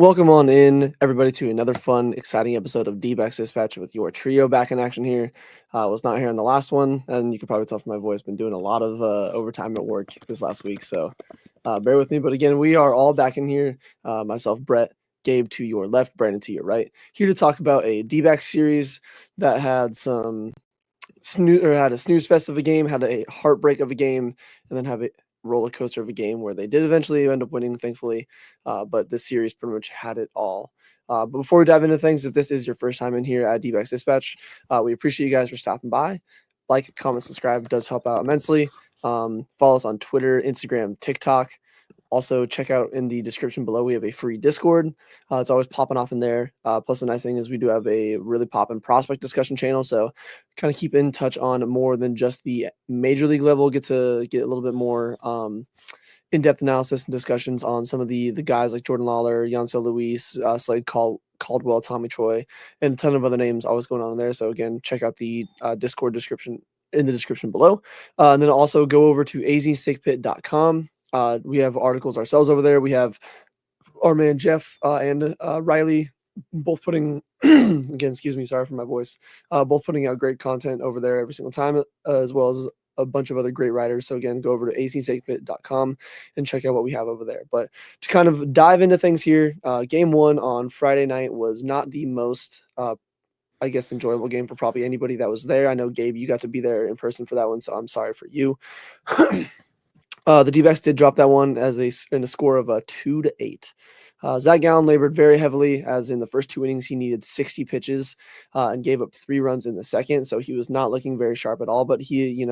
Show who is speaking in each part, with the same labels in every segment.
Speaker 1: Welcome on in, everybody, to another fun, exciting episode of D-Backs Dispatch with your trio back in action here. I was not here in the last one, and you can probably tell from my voice, been doing a lot of overtime at work this last week, so bear with me. But again, we are all back in here, myself, Brett, Gabe to your left, Brandon to your right, here to talk about a D-Backs series that had some had a snooze fest of a game, had a heartbreak of a game, and then have a roller coaster of a game where they did eventually end up winning, thankfully. But this series pretty much had it all. But before we dive into things, if this is your first time in here at D-Backs Dispatch, we appreciate you guys for stopping by. Like, comment, subscribe does help out immensely. Follow us on Twitter, Instagram, TikTok. Also, check out in the description below, we have a free Discord. It's always popping off in there. Plus, the nice thing is we do have a really poppin' prospect discussion channel. So, kind of keep in touch on more than just the major league level. Get to get a little bit more in-depth analysis and discussions on some of the guys like Jordan Lawler, Yancel Luis, Slade Caldwell, Tommy Troy, and a ton of other names always going on in there. So, again, check out the Discord description in the description below. And then also go over to azstakepit.com. We have articles ourselves over there. We have our man Jeff and Riley both putting again, excuse me, sorry for my voice, both putting out great content over there every single time, as well as a bunch of other great writers. So again, go over to azstakepit.com and check out what we have over there. But to kind of dive into things here, game one on Friday night was not the most I guess enjoyable game for probably anybody that was there. I know, Gabe, you got to be there in person for that one, so I'm sorry for you. The D-backs did drop that one in a score of 2-8. Zach Gallen labored very heavily, as in the first two innings he needed 60 pitches and gave up 3 runs in the second, so he was not looking very sharp at all. But he,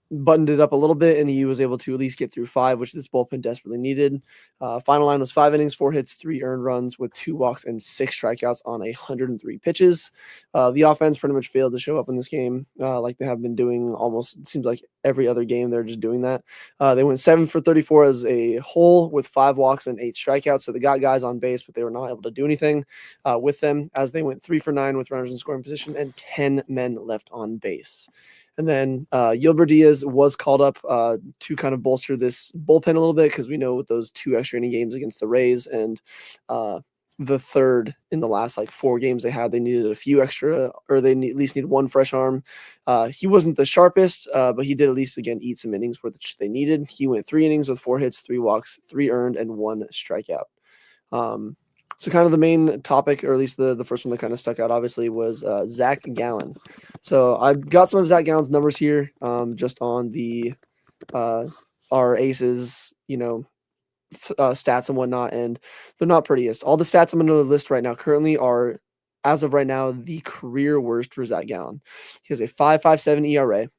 Speaker 1: buttoned it up a little bit, and he was able to at least get through 5, which this bullpen desperately needed. Final line was 5 innings, 4 hits, 3 earned runs with 2 walks and 6 strikeouts on 103 pitches. The offense pretty much failed to show up in this game like they have been doing almost, it seems like every other game they're just doing that. They went 7 for 34 as a whole with 5 walks and 8 strikeouts, so they got guys on base, but they were not able to do anything with them, as they went 3 for 9 with runners in scoring position and 10 men left on base. And then Yilber Diaz was called up to kind of bolster this bullpen a little bit, because we know with those 2 extra inning games against the Rays and the third in the last 4 games they had, they needed a few extra, or they at least need 1 fresh arm. He wasn't the sharpest, but he did at least, again, eat some innings which they needed. He went 3 innings with 4 hits, 3 walks, 3 earned, and 1 strikeout. So kind of the main topic, or at least the first one that kind of stuck out, obviously, was Zach Gallen. So I've got some of Zach Gallen's numbers here, just on the our aces, stats and whatnot, and they're not prettiest. All the stats I'm going to list right now currently are, as of right now, the career worst for Zach Gallen. He has a 5.57 ERA.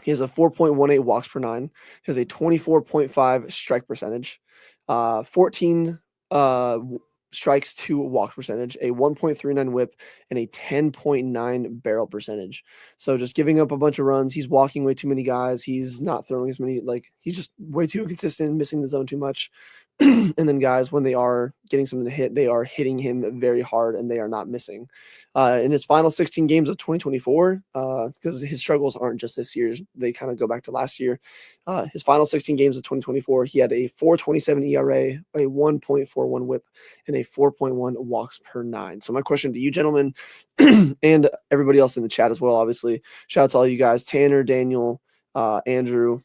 Speaker 1: He has a 4.18 walks per 9. He has a 24.5 strike percentage, 14 strikes to walk percentage, a 1.39 whip, and a 10.9 barrel percentage. So just giving up a bunch of runs. He's walking way too many guys. He's not throwing as many, he's just way too inconsistent, missing the zone too much. And then guys, when they are getting something to hit, they are hitting him very hard, and they are not missing. In his final 16 games of 2024, because his struggles aren't just this year, they kind of go back to last year. His final 16 games of 2024, he had a 4.27 ERA, a 1.41 whip, and a 4.1 walks per 9. So my question to you, gentlemen, and everybody else in the chat as well, obviously, shout out to all you guys, Tanner, Daniel, Andrew,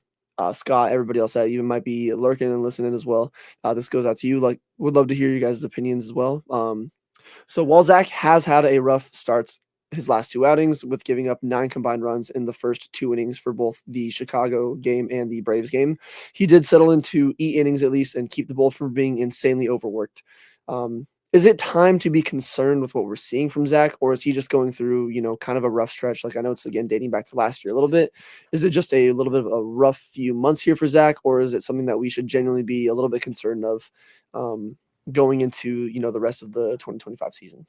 Speaker 1: Scott, everybody else that even might be lurking and listening as well. This goes out to you. Would love to hear you guys' opinions as well. So while Zach has had a rough start his last 2 outings, with giving up 9 combined runs in the first 2 innings for both the Chicago game and the Braves game, he did settle into 8 innings at least and keep the bull from being insanely overworked. Is it time to be concerned with what we're seeing from Zach, or is he just going through, kind of a rough stretch? I know it's, again, dating back to last year a little bit. Is it just a little bit of a rough few months here for Zach, or is it something that we should genuinely be a little bit concerned of going into, the rest of the 2025 season?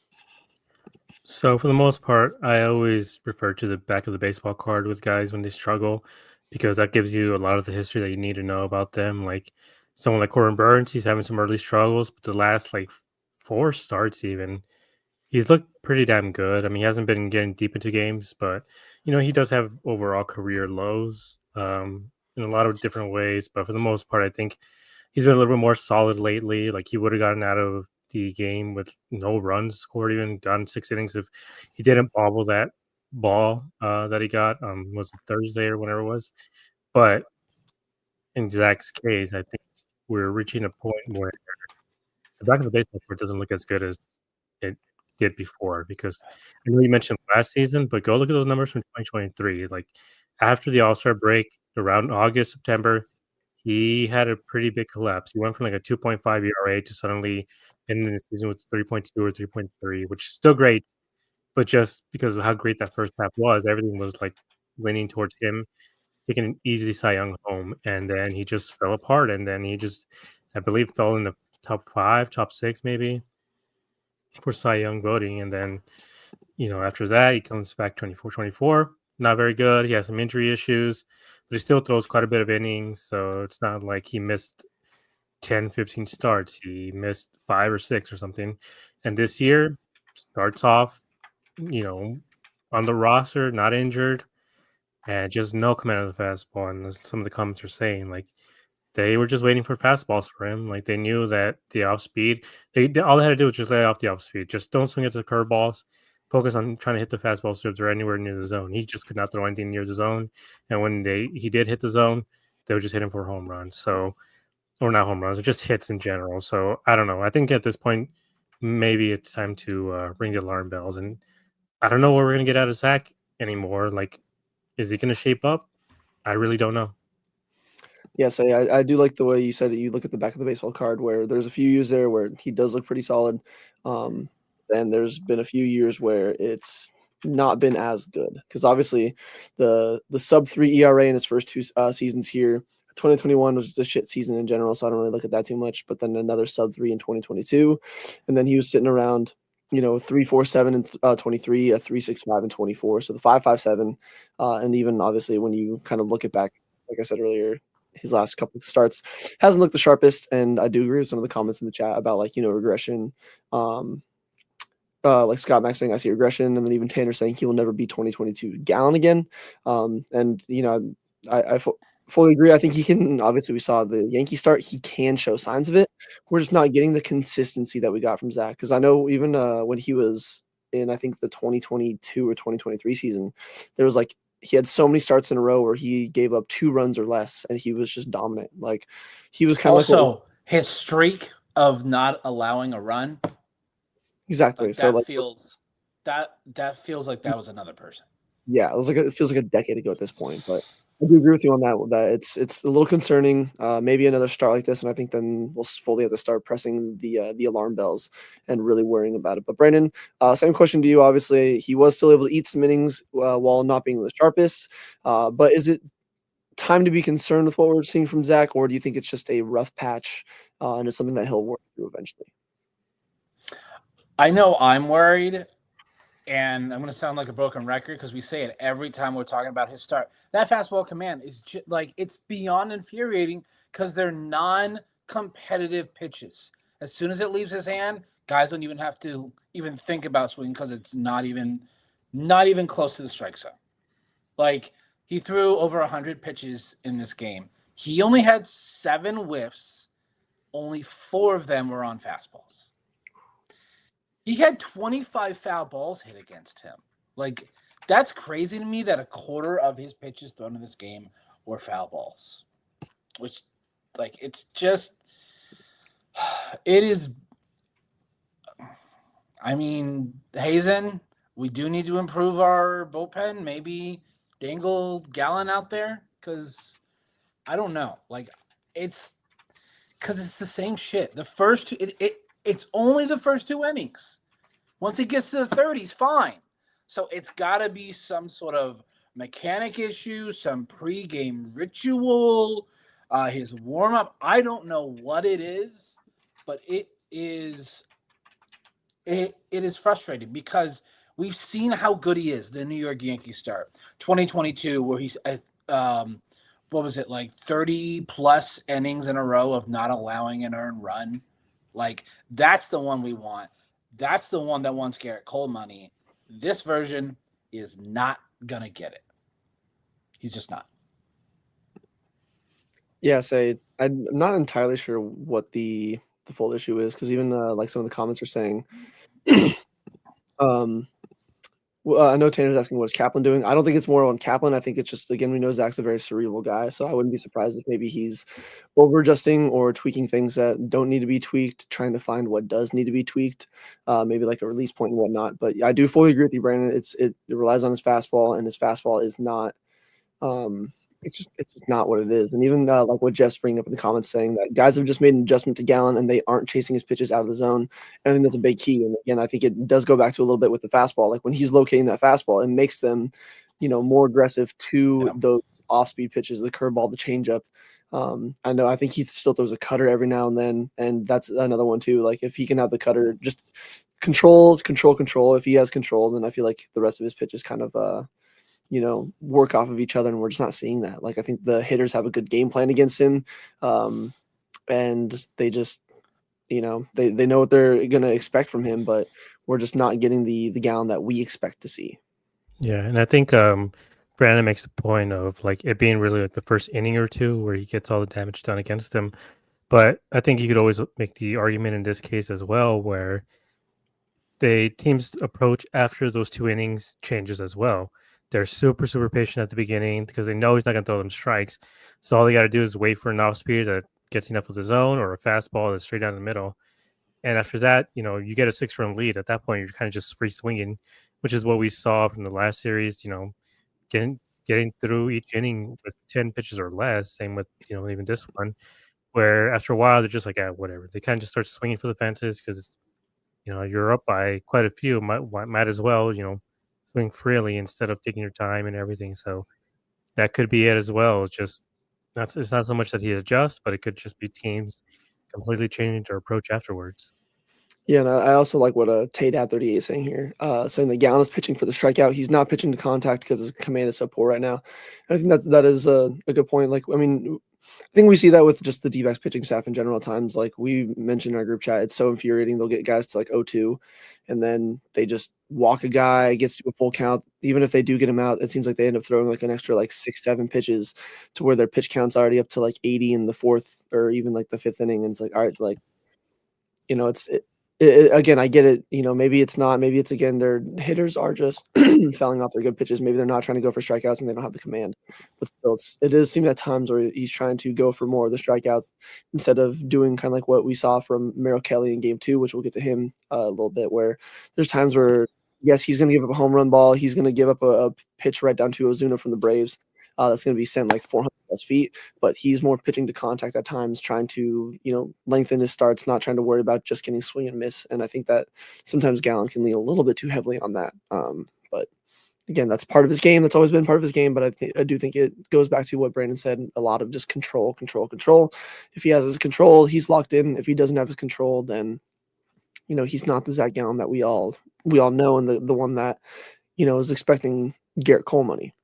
Speaker 2: So for the most part, I always refer to the back of the baseball card with guys when they struggle, because that gives you a lot of the history that you need to know about them. Like someone like Corbin Burns, he's having some early struggles, but the last 4 starts even, he's looked pretty damn good. I mean, he hasn't been getting deep into games, but he does have overall career lows in a lot of different ways. But for the most part, I think he's been a little bit more solid lately. Like he would have gotten out of the game with no runs scored, even gotten 6 innings if he didn't bobble that ball that he got was it Thursday or whenever it was. But in Zach's case, I think we're reaching a point where the back of the baseball card doesn't look as good as it did before because I know you mentioned last season, but go look at those numbers from 2023. Like after the All-Star break, around August, September, he had a pretty big collapse. He went from like a 2.5 ERA to suddenly ending the season with 3.2 or 3.3, which is still great, but just because of how great that first half was, everything was like leaning towards him taking an easy Cy Young home, and then he just fell apart, and then he just, I believe, fell in the top 5, top 6 maybe for Cy Young voting, and then, after that, he comes back 24, not very good. He has some injury issues, but he still throws quite a bit of innings, so it's not like he missed 10, 15 starts. He missed 5 or 6 or something, and this year starts off, on the roster, not injured, and just no command of the fastball. And as some of the comments are saying, like they were just waiting for fastballs for him. Like they knew that the off speed, all they had to do was just lay off the off speed. Just don't swing it to the curveballs. Focus on trying to hit the fastballs so if they're anywhere near the zone. He just could not throw anything near the zone. And when he did hit the zone, they would just hit him for home runs. So, or not home runs, or just hits in general. So I don't know. I think at this point, maybe it's time to ring the alarm bells. And I don't know what we're gonna get out of Zach anymore. Like, is he gonna shape up? I really don't know.
Speaker 1: Yes, I do like the way you said it. You look at the back of the baseball card where there's a few years there where he does look pretty solid. Um, and there's been a few years where it's not been as good because obviously the sub 3 ERA in his first two seasons here. 2021 was just a shit season in general, so I don't really look at that too much. But then another sub 3 in 2022, and then he was sitting around 3.47 and 23, a 3.65 and 24. So the 5.57, and even obviously when you kind of look at back, like I said earlier, his last couple of starts hasn't looked the sharpest, and I do agree with some of the comments in the chat about regression. Like Scott Max saying I see regression, and then even Tanner saying he will never be 2022 Gallen again. And I fully agree. I think he can. Obviously, we saw the Yankee start. He can show signs of it. We're just not getting the consistency that we got from Zach. Because I know even when he was in, I think the 2022 or 2023 season, there was like he had so many starts in a row where he gave up 2 runs or less, and he was just dominant. Like he was kind of
Speaker 3: also his streak of not allowing a run.
Speaker 1: Exactly. So like
Speaker 3: that feels like that was another person.
Speaker 1: Yeah, it feels like a decade ago at this point, but I do agree with you on that it's a little concerning. Maybe another start like this, and I think then we'll fully have to start pressing the alarm bells and really worrying about it. But Brandon, same question to you. Obviously, he was still able to eat some innings while not being the sharpest. But is it time to be concerned with what we're seeing from Zach, or do you think it's just a rough patch and it's something that he'll work through eventually?
Speaker 3: I know I'm worried. And I'm going to sound like a broken record because we say it every time we're talking about his start. That fastball command is it's beyond infuriating because they're non-competitive pitches. As soon as it leaves his hand, guys don't even have to even think about swinging because it's not even close to the strike zone. Like he threw over 100 pitches in this game. He only had 7 whiffs. Only 4 of them were on fastballs. He had 25 foul balls hit against him. Like, that's crazy to me that a quarter of his pitches thrown in this game were foul balls. Which, it's just, it is, I mean, Hazen, we do need to improve our bullpen. Maybe dangle Gallen out there because I don't know. It's because it's the same shit. The first two, it's only the first 2 innings. Once he gets to the 30s, fine. So it's got to be some sort of mechanic issue, some pregame ritual, his warm-up. I don't know what it is, but it is frustrating because we've seen how good he is, the New York Yankees start. 2022, where he's, 30-plus innings in a row of not allowing an earned run. That's the one we want. That's the one that wants Garrett Cole money. This version is not going to get it. He's just not.
Speaker 1: Yeah, I'm not entirely sure what the full issue is because even like some of the comments are saying, um, I know Tanner's asking what's Kaplan doing. I don't think it's more on Kaplan. I think it's just again we know Zach's a very cerebral guy, so I wouldn't be surprised if maybe he's over adjusting or tweaking things that don't need to be tweaked, trying to find what does need to be tweaked, maybe like a release point and whatnot. But I do fully agree with you, Brandon. It relies on his fastball, and his fastball is not. Um, it's just not what it is. And even like what Jeff's bringing up in the comments saying that guys have just made an adjustment to Gallen and they aren't chasing his pitches out of the zone. And I think that's a big key. And again, I think it does go back to a little bit with the fastball. Like when he's locating that fastball, it makes them, more aggressive to those off-speed pitches, the curveball, the changeup. I think he still throws a cutter every now and then, and that's another one too. Like if he can have the cutter, just control. If he has control, then I feel like the rest of his pitches kind of work off of each other, and we're just not seeing that. Like I think the hitters have a good game plan against him, and they just, they know what they're going to expect from him, but we're just not getting the Gallen that we expect to see.
Speaker 2: Yeah, and I think Brandon makes a point of like it being really like the first inning or two where he gets all the damage done against him. But I think you could always make the argument in this case as well where the team's approach after those 2 innings changes as well. They're super patient at the beginning because they know he's not going to throw them strikes. So all they got to do is wait for an off speed that gets enough of the zone or a fastball that's straight down the middle. And after that, you get a 6-run lead. At that point, you're kind of just free swinging, which is what we saw from the last series. Getting through each inning with 10 pitches or less. Same with even this one, where after a while they're just like, yeah, whatever. They kind of just start swinging for the fences because you're up by quite a few. Might as well swing freely instead of taking your time and everything. So that could be it as well. It's not so much that he adjusts, but it could just be teams completely changing their approach afterwards.
Speaker 1: Yeah, and I also like what Tate at 38 is saying here, saying that Gallen is pitching for the strikeout. He's not pitching to contact because his command is so poor right now. And I think that is a good point. Like, I mean, I think we see that with just the D-backs pitching staff in general at times. Like we mentioned in our group chat, it's so infuriating. They'll get guys to like 0-2, and then they just walk a guy, gets to a full count. Even if they do get him out, it seems like they end up throwing like an extra like 6-7 pitches to where their pitch count's already up to like 80 in the fourth or even like the fifth inning. And it's like, all right, like, again, I get it. Maybe it's not. Maybe it's again their hitters are just fouling off their good pitches. Maybe they're not trying to go for strikeouts and they don't have the command. But still, it does seem at times where he's trying to go for more of the strikeouts instead of doing kind of like what we saw from Merrill Kelly in Game 2, which we'll get to him a little bit. Where there's times where yes, he's going to give up a home run ball. He's going to give up a pitch right down to Ozuna from the Braves. That's going to be sent like 400 plus feet, but he's more pitching to contact at times, trying to, lengthen his starts, not trying to worry about just getting swing and miss. And I think that sometimes Gallen can lean a little bit too heavily on that. But again, that's part of his game. That's always been part of his game. But I do think it goes back to what Brandon said, a lot of just control. If he has his control, he's locked in. If he doesn't have his control, then, he's not the Zach Gallen that we all know, and the one that, is expecting Garrett Cole money.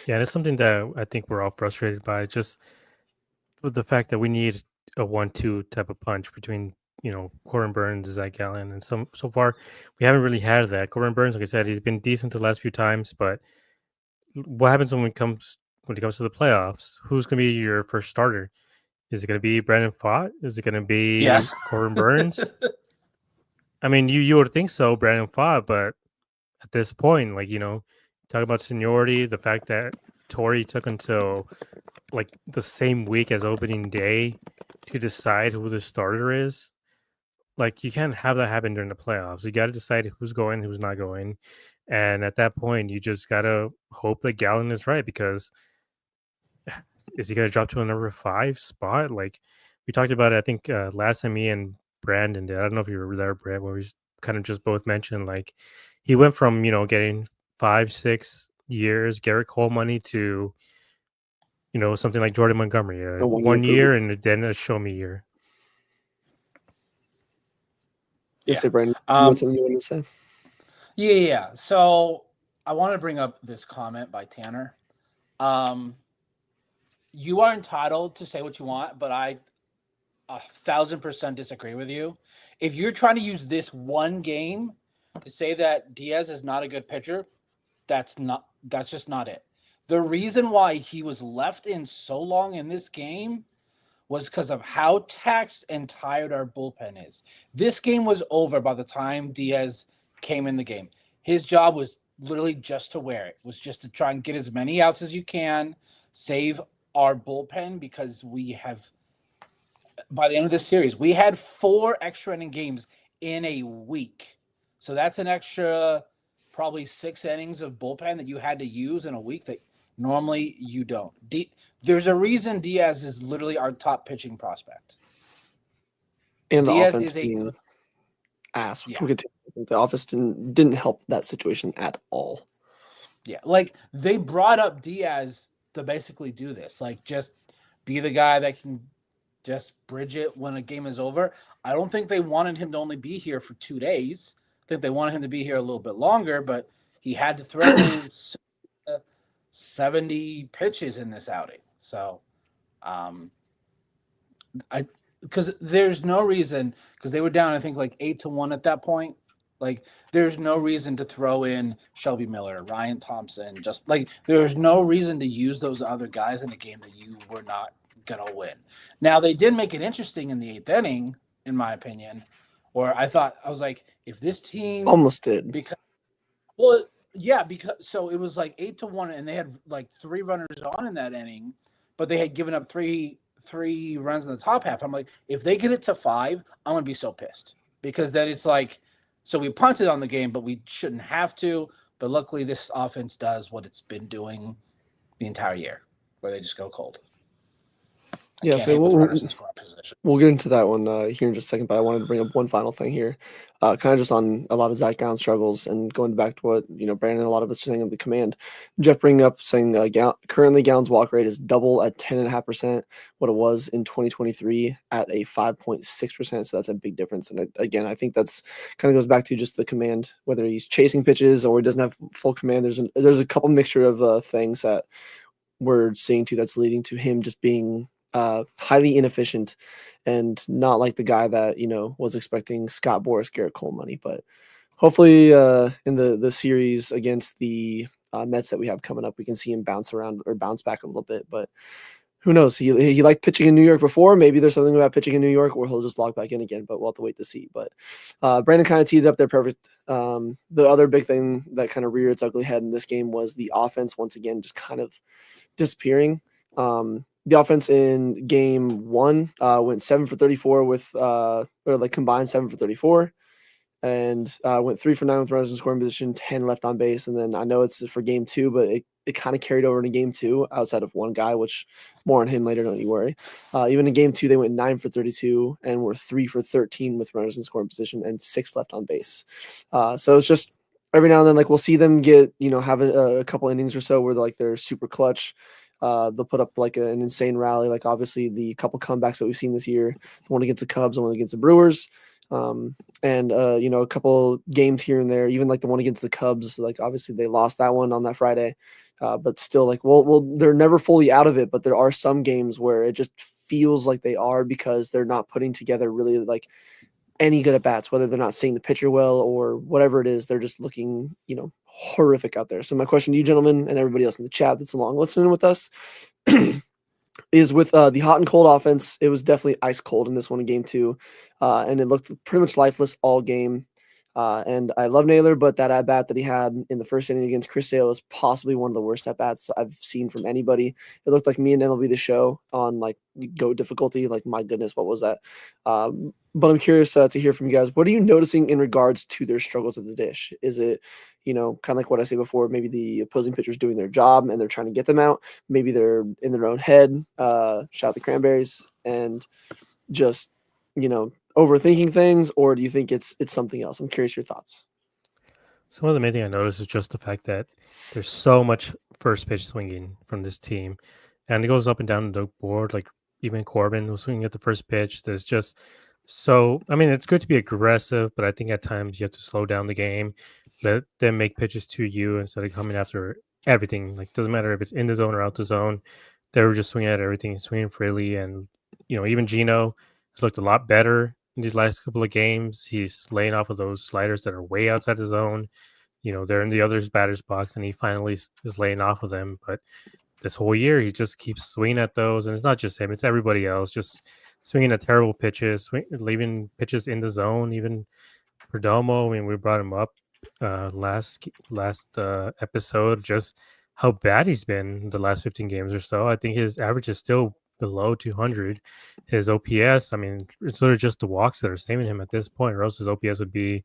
Speaker 2: Yeah, and it's something that I think we're all frustrated by, just with the fact that we need a 1-2 type of punch between Corbin Burnes, Zach Gallen, and so far we haven't really had that. Corbin Burnes, like I said, he's been decent the last few times, but what happens when it comes to the playoffs? Who's going to be your first starter? Is it going to be Brandon Pfaadt? Is it going to be Corbin Burnes? I mean, you would think so, Brandon Pfaadt, but at this point, like talk about seniority, the fact that Torrey took until like the same week as opening day to decide who the starter is. Like you can't have that happen during the playoffs. You got to decide who's going, who's not going, and at that point, you just gotta hope that Gallen is right, because is he gonna drop to a number 5 spot? Like we talked about it, I think last time me and Brandon did. I don't know if you were there, Brad, where we kind of just both mentioned like he went from getting 5-6 years Garrett Cole money to something like Jordan Montgomery, 1 year and then a show me year.
Speaker 1: Yes, yeah. Brandon, what's something you want to say?
Speaker 3: Yeah. So I want to bring up this comment by Tanner. You are entitled to say what you want, but I 1,000% disagree with you. If you're trying to use this one game to say that Diaz is not a good pitcher, that's just not it. The reason why he was left in so long in this game was because of how taxed and tired our bullpen is. This game was over by the time Diaz came in the game. His job was literally just to wear it, was just to try and get as many outs as you can, save our bullpen, because we have, by the end of this series, we had 4 extra inning games in a week. So that's an extra probably 6 innings of bullpen that you had to use in a week that normally you don't. There's a reason Diaz is literally our top pitching prospect.
Speaker 1: And the
Speaker 3: Diaz
Speaker 1: offense
Speaker 3: is a
Speaker 1: being
Speaker 3: good,
Speaker 1: ass, which
Speaker 3: yeah.
Speaker 1: we'll get to. The offense didn't help that situation at all.
Speaker 3: Yeah, like they brought up Diaz to basically do this, like just be the guy that can just bridge it when a game is over. I don't think they wanted him to only be here for 2 days. I think they wanted him to be here a little bit longer, but he had to throw 70 pitches in this outing. So, because there's no reason, because they were down, I think, like 8-1 at that point. Like, there's no reason to throw in Shelby Miller, Ryan Thompson. Just like there's no reason to use those other guys in a game that you were not gonna win. Now they did make it interesting in the 8th inning, in my opinion, where I was like, if this team
Speaker 1: Almost did.
Speaker 3: because so it was like 8-1, and they had like 3 runners on in that inning, but they had given up three runs in the top half. I'm like, if they get it to 5, I'm gonna be so pissed, because then it's like, so we punted on the game, but we shouldn't have to. But luckily, this offense does what it's been doing the entire year, where they just go cold.
Speaker 1: Yeah, so we'll get into that one here in just a second, but I wanted to bring up one final thing here, kind of just on a lot of Zach Gallen struggles, and going back to what Brandon, a lot of us are saying of the command. Jeff bringing up saying currently Gallen's walk rate is double at 10.5% what it was in 2023 at a 5.6%. So that's a big difference. And again, I think that's kind of goes back to just the command, whether he's chasing pitches or he doesn't have full command. There's a couple mixture of things that we're seeing too that's leading to him just being highly inefficient and not like the guy that was expecting Scott Boras, Garrett Cole money. But hopefully in the series against the Mets that we have coming up, we can see him bounce back a little bit. But who knows? He liked pitching in New York before. Maybe there's something about pitching in New York where he'll just log back in again, but we'll have to wait to see. But Brandon kind of teed it up there perfect. The other big thing that kind of reared its ugly head in this game was the offense once again just kind of disappearing. The offense in game 1 went 7 for 34 with combined 7 for 34, and went 3 for 9 with runners in scoring position, 10 left on base. And then I know it's for game 2, but it kind of carried over into game 2 outside of one guy, which more on him later, don't you worry. Even in game 2, they went 9 for 32 and were 3 for 13 with runners in scoring position and 6 left on base. So it's just every now and then, like we'll see them get, have a couple innings or so where they're super clutch. They'll put up like an insane rally, like obviously the couple comebacks that we've seen this year, the one against the Cubs, the one against the Brewers, and a couple games here and there, even like the one against the Cubs, like obviously they lost that one on that Friday, but still like, well, they're never fully out of it, but there are some games where it just feels like they are, because they're not putting together really like any good at bats, whether they're not seeing the pitcher well or whatever it is, they're just looking, horrific out there. So my question to you gentlemen and everybody else in the chat that's along listening with us is with the hot and cold offense. It was definitely ice cold in this one in game 2. And it looked pretty much lifeless all game. And I love Naylor, but that at-bat that he had in the first inning against Chris Sale is possibly one of the worst at-bats I've seen from anybody. It looked like me and MLB The Show on like GO difficulty. Like, my goodness, what was that? But I'm curious to hear from you guys. What are you noticing in regards to their struggles at the dish? Is it, kind of like what I say before, maybe the opposing pitcher's doing their job and they're trying to get them out. Maybe they're in their own head, shout out the Cranberries, and just, overthinking things, or do you think it's something else? I'm curious your thoughts.
Speaker 2: Some of the main thing I noticed is just the fact that there's so much first pitch swinging from this team, and it goes up and down the board. Like even Corbin was swinging at the first pitch. There's just it's good to be aggressive, but I think at times you have to slow down the game, let them make pitches to you instead of coming after everything. Like, doesn't matter if it's in the zone or out the zone. They were just swinging at everything, swinging freely, and even Geno has looked a lot better in these last couple of games. He's laying off of those sliders that are way outside the zone. they're in the other's batter's box, and he finally is laying off of them. But this whole year, he just keeps swinging at those, and it's not just him; it's everybody else. Just swinging at terrible pitches, leaving pitches in the zone. Even Perdomo, I mean, we brought him up last episode, just how bad he's been the last 15 games or so. I think his average is still below 200. His OPS, I mean, it's literally just the walks that are saving him at this point, or else his OPS would be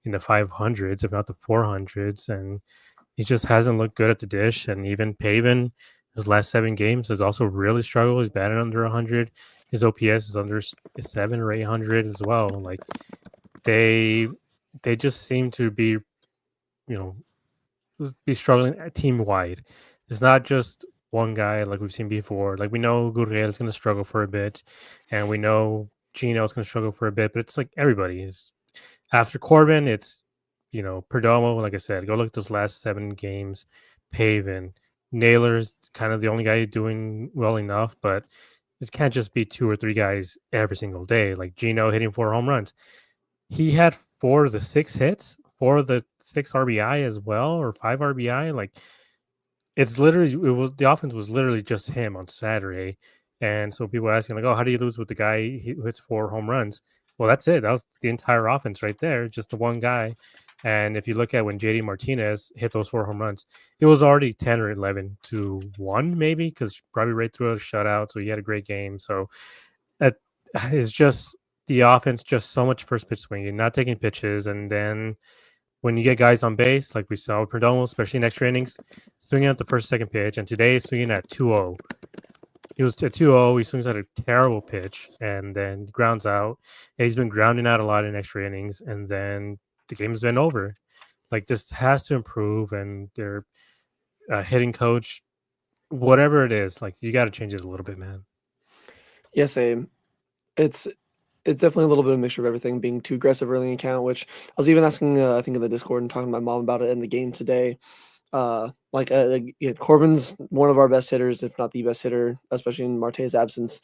Speaker 2: in the 500s, if not the 400s. And he just hasn't looked good at the dish. And even Pavin, his last 7 games, has also really struggled. He's batted under 100. His OPS is under 7 or 800 as well. Like, they just seem to be, struggling team wide. It's not just one guy like we've seen before. Like, we know Gurriel is going to struggle for a bit, and we know Geno is going to struggle for a bit, but it's like everybody is. After Corbin, it's, Perdomo, like I said, go look at those last 7 games. Pavin, Naylor's kind of the only guy doing well enough, but it can't just be 2 or 3 guys every single day. Like Geno hitting 4 home runs. He had 4 of the 6 hits, 4 of the 6 RBI as well, or 5 RBI. Like, the offense was literally just him on Saturday. And so people are asking, like, oh, how do you lose with the guy who hits 4 home runs? Well, that's it. That was the entire offense right there, just the one guy. And if you look at when JD Martinez hit those 4 home runs, it was already 10 or 11-1, maybe, because probably right through a shutout. So he had a great game. So that is just the offense, just so much first pitch swinging, not taking pitches. And then when you get guys on base, like we saw with Perdomo, especially in extra innings, swinging at the first, second pitch, and today swinging at 2-0. He was at 2-0. He swings at a terrible pitch and then grounds out. And he's been grounding out a lot in extra innings, and then the game has been over. Like, this has to improve, and their hitting coach, whatever it is, like, you got to change it a little bit, man.
Speaker 1: Yeah, same. It's definitely a little bit of a mixture of everything, being too aggressive early in count, which I was even asking, I think in the Discord and talking to my mom about it in the game today. Corbin's one of our best hitters, if not the best hitter, especially in Marte's absence.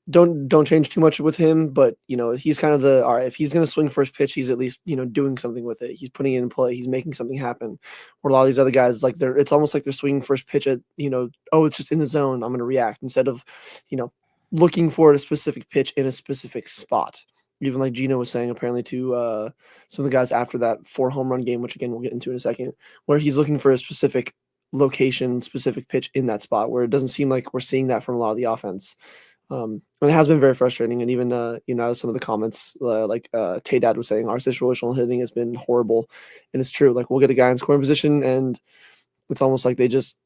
Speaker 1: Don't change too much with him, but he's kind of all right. If he's going to swing first pitch, he's at least doing something with it. He's putting it in play. He's making something happen. Where a lot of these other guys, like it's almost like they're swinging first pitch at oh, it's just in the zone, I'm going to react, instead of looking for a specific pitch in a specific spot. Even like Geno was saying, apparently, to some of the guys after that 4 home run game, which again we'll get into in a second, where he's looking for a specific location, specific pitch in that spot, where it doesn't seem like we're seeing that from a lot of the offense. And it has been very frustrating. And even some of the comments, Tay Dad was saying, our situational hitting has been horrible, and it's true. Like, we'll get a guy in scoring position, and it's almost like they just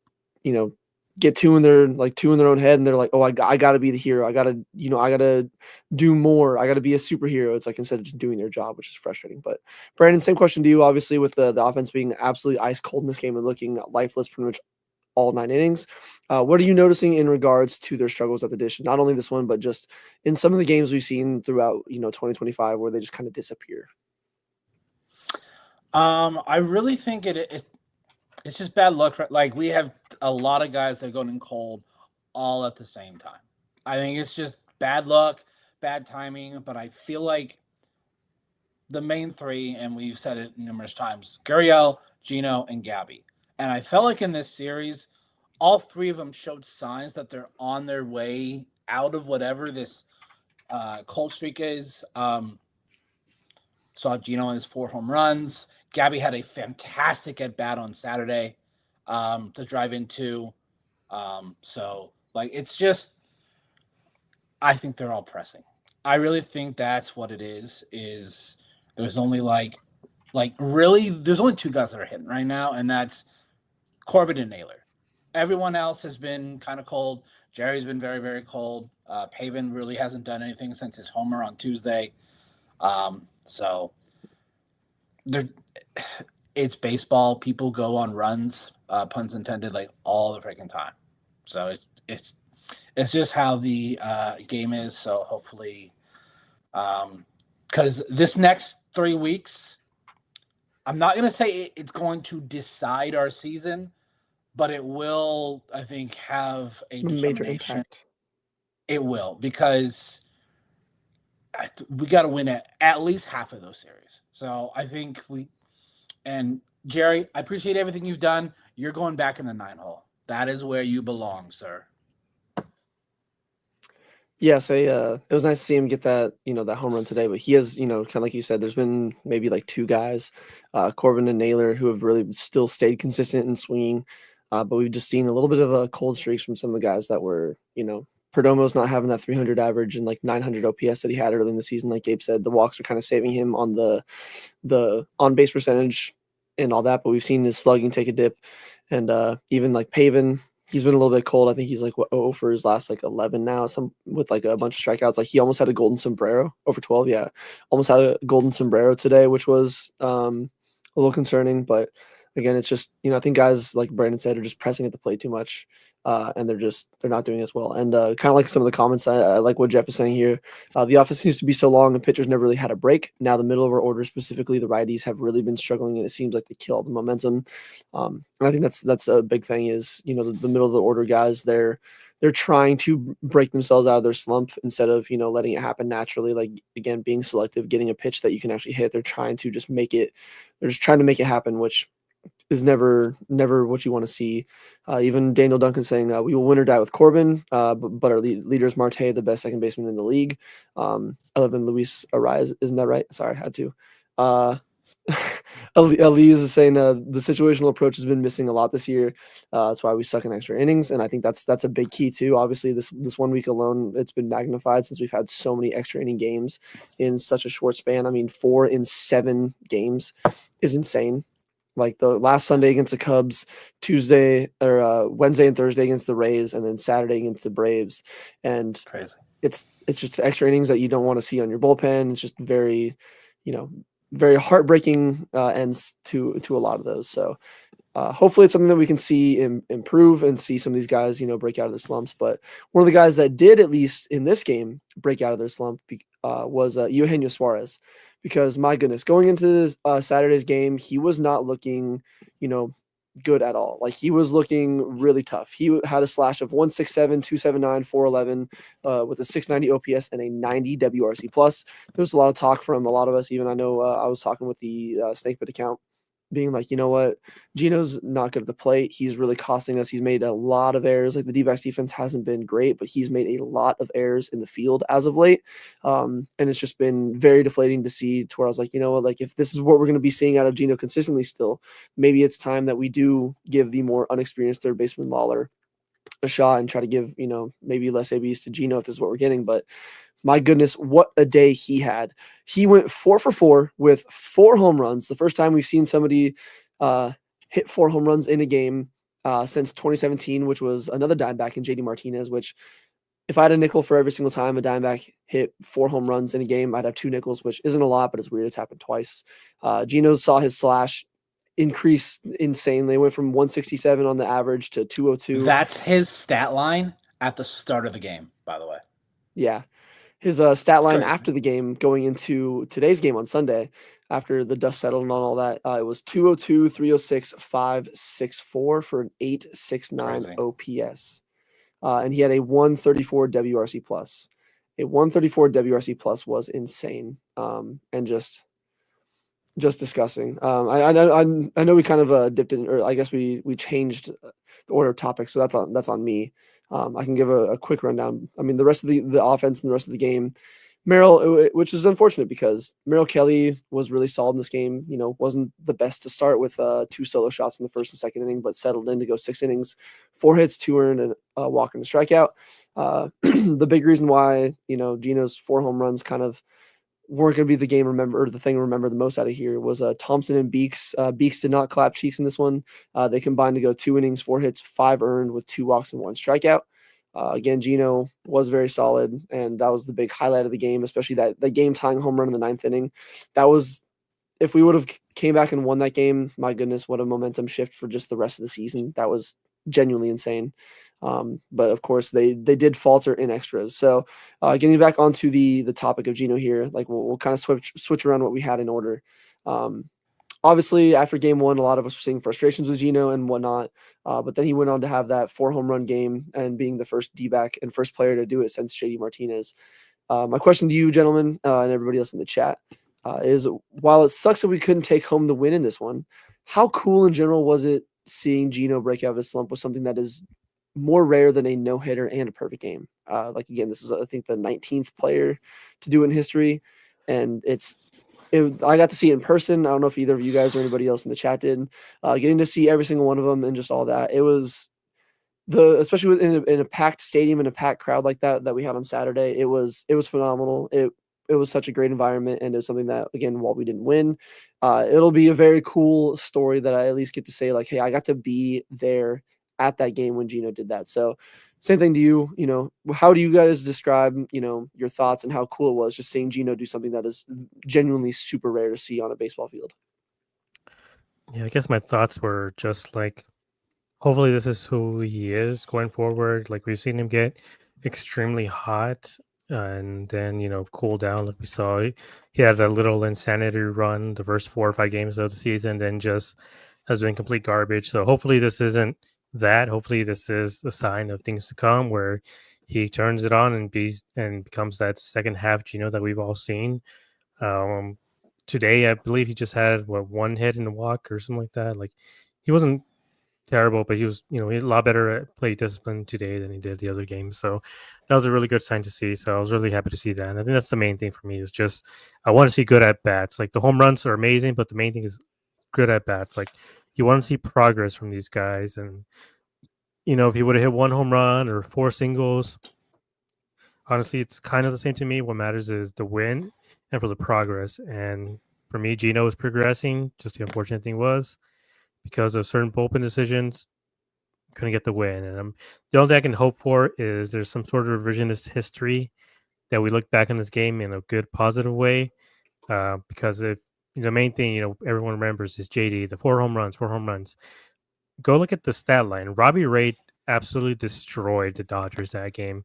Speaker 1: get two in their own head, and they're like, oh, I got to be the hero. I gotta do more. I gotta be a superhero. It's like, instead of just doing their job, which is frustrating. But Brandon, same question to you. Obviously, with the offense being absolutely ice cold in this game and looking lifeless pretty much all 9 innings, what are you noticing in regards to their struggles at the dish? Not only this one, but just in some of the games we've seen throughout 2025, where they just kind of disappear.
Speaker 3: I really think it's just bad luck. Like, we have a lot of guys that are going in cold all at the same time. I think it's just bad luck, bad timing. But I feel like the main 3, and we've said it numerous times, Gurriel, Geno, and Gabby. And I felt like in this series, all 3 of them showed signs that they're on their way out of whatever this cold streak is. Saw Geno in his 4 home runs. Gabby had a fantastic at-bat on Saturday to drive into. So, like, it's just, I think they're all pressing. I really think that's what it is there's only really, there's only 2 guys that are hitting right now, and that's Corbin and Naylor. Everyone else has been kind of cold. Jerry's been very, very cold. Pavin really hasn't done anything since his homer on Tuesday. So it's baseball. People go on runs, puns intended, like, all the freaking time. So it's just how the game is. So hopefully, because this next 3 weeks, I'm not going to say it's going to decide our season, but it will, I think, have a
Speaker 1: major impact.
Speaker 3: It will, because we got to win at least half of those series. So I think and Jerry, I appreciate everything you've done. You're going back in the 9-hole. That is where you belong, sir.
Speaker 1: Yes, it was nice to see him get that, that home run today. But he has, kind of like you said, there's been maybe like two guys, Corbin and Naylor, who have really still stayed consistent in swinging. But we've just seen a little bit of a cold streaks from some of the guys that were, Perdomo's not having that 300 average and like 900 OPS that he had early in the season. Like Gabe said, the walks are kind of saving him on the on base percentage and all that. But we've seen his slugging take a dip, and even like Pavin. He's been a little bit cold. I think he's like 0 for his last like 11 now. Some with like a bunch of strikeouts. Like he almost had a golden sombrero over 12. Yeah, almost had a golden sombrero today, which was a little concerning. But again, it's just I think guys like Brandon said are just pressing at the plate too much, and they're not doing as well. And kind of like some of the comments, I like what Jeff is saying here. The offense used to be so long, and pitchers never really had a break. Now the middle of our order, specifically the righties, have really been struggling, and it seems like they kill all the momentum. And I think that's a big thing. Is the middle of the order guys, they're trying to break themselves out of their slump instead of letting it happen naturally. Like again, being selective, getting a pitch that you can actually hit. They're trying to just make it. They're just trying to make it happen, which is never what you want to see. Even Daniel Duncan saying we will win or die with Corbin, but our leader is Marte, the best second baseman in the league, other than Luis Arias. Isn't that right? Sorry, I had to. Elise is saying the situational approach has been missing a lot this year. That's why we suck in extra innings, and I think that's a big key too. Obviously, this 1 week alone, it's been magnified since we've had so many extra inning games in such a short span. I mean, 4 in 7 games is insane. Like the last Sunday against the Cubs, Tuesday or Wednesday and Thursday against the Rays, and then Saturday against the Braves. And
Speaker 3: Crazy.
Speaker 1: It's just extra innings that you don't want to see on your bullpen. It's just very, very heartbreaking ends to a lot of those. So hopefully it's something that we can see improve and see some of these guys, break out of their slumps. But one of the guys that did, at least in this game, break out of their slump was Eugenio Suarez. Because my goodness, going into this Saturday's game, he was not looking, good at all. Like he was looking really tough. He had a slash of 167, 279, 411 with a 690 OPS and a 90 WRC plus. There was a lot of talk from a lot of us. Even I know I was talking with the Snakebit account, being like, you know what, Geno's not good at the plate. He's really costing us. He's made a lot of errors. Like the D-backs defense hasn't been great, but he's made a lot of errors in the field as of late. And it's just been very deflating to see, to where I was like, you know what, like if this is what we're going to be seeing out of Geno consistently still, maybe it's time that we do give the more unexperienced third baseman Lawler a shot and try to give, maybe less ABs to Geno if this is what we're getting. But my goodness, what a day he had. He went 4 for 4 with 4 home runs. The first time we've seen somebody hit 4 home runs in a game since 2017, which was another Diamondback in JD Martinez, which if I had a nickel for every single time a Diamondback hit 4 home runs in a game, I'd have 2 nickels, which isn't a lot, but it's weird. It's happened twice. Geno saw his slash increase insanely. It went from 167 on the average to 202.
Speaker 3: That's his stat line at the start of the game, by the way.
Speaker 1: Yeah. His stat line after the game going into today's game on Sunday, after the dust settled and all that, it was 202, 306, 564 for an 869 OPS. And he had a 134 WRC plus. A 134 WRC plus was insane, and just disgusting. I know we kind of dipped in, or I guess we changed the order of topics, so that's on me. I can give a quick rundown. I mean, the rest of the offense and the rest of the game, Merrill, which is unfortunate because Merrill Kelly was really solid in this game. Wasn't the best to start with 2 solo shots in the first and second inning, but settled in to go 6 innings, 4 hits, 2 earned, and a walk and a strikeout. The big reason why Geno's 4 home runs kind of weren't going to be the thing to remember the most out of here was Thompson and Beeks. Beeks did not clap cheeks in this one. They combined to go 2 innings, 4 hits, 5 earned with 2 walks and 1 strikeout. Again, Geno was very solid, and that was the big highlight of the game, especially that game-tying home run in the 9th inning. That was, if we would have came back and won that game, my goodness, what a momentum shift for just the rest of the season. That was genuinely insane. But of course they did falter in extras. So getting back onto the topic of Geno here, like we'll kind of switch around what we had in order. Obviously after game 1, a lot of us were seeing frustrations with Geno and whatnot. But then he went on to have that 4 home run game and being the first D-back and first player to do it since JD Martinez. My question to you, gentlemen, and everybody else in the chat, is while it sucks that we couldn't take home the win in this one, how cool in general was it seeing Geno break out of his slump with something that is more rare than a no-hitter and a perfect game. Like again, this is I think the 19th player to do it in history, and I got to see it in person. I don't know if either of you guys or anybody else in the chat did. Getting to see every single one of them and just all that, it was especially in a packed stadium and a packed crowd like that we had on Saturday. It was phenomenal. It was such a great environment, and it was something that, again, while we didn't win, it'll be a very cool story that I at least get to say, like, hey, I got to be there at that game when Geno did that. So same thing to you. How do you guys describe, your thoughts and how cool it was just seeing Geno do something that is genuinely super rare to see on a baseball field?
Speaker 2: Yeah, I guess my thoughts were just like, hopefully this is who he is going forward. Like we've seen him get extremely hot and then, cool down like we saw. He had that little insanity run the first 4 or 5 games of the season, then just has been complete garbage. So hopefully this isn't that. Hopefully this is a sign of things to come where he turns it on and becomes that second half Geno that we've all seen. Today, I believe he just had one hit in the walk or something like that. Like he wasn't terrible, but he was, he's a lot better at play discipline today than he did the other games. So that was a really good sign to see. So I was really happy to see that. And I think that's the main thing for me is just I want to see good at bats. Like the home runs are amazing, but the main thing is good at bats. Like you want to see progress from these guys. And if he would have hit 1 home run or 4 singles, honestly, it's kind of the same to me. What matters is the win and for the progress. And for me, Geno is progressing. Just the unfortunate thing was because of certain bullpen decisions, couldn't get the win. And the only thing I can hope for is there's some sort of revisionist history that we look back on this game in a good, positive way. Because if the main thing, everyone remembers is JD, the 4 home runs, 4 home runs. Go look at the stat line. Robbie Ray absolutely destroyed the Dodgers that game.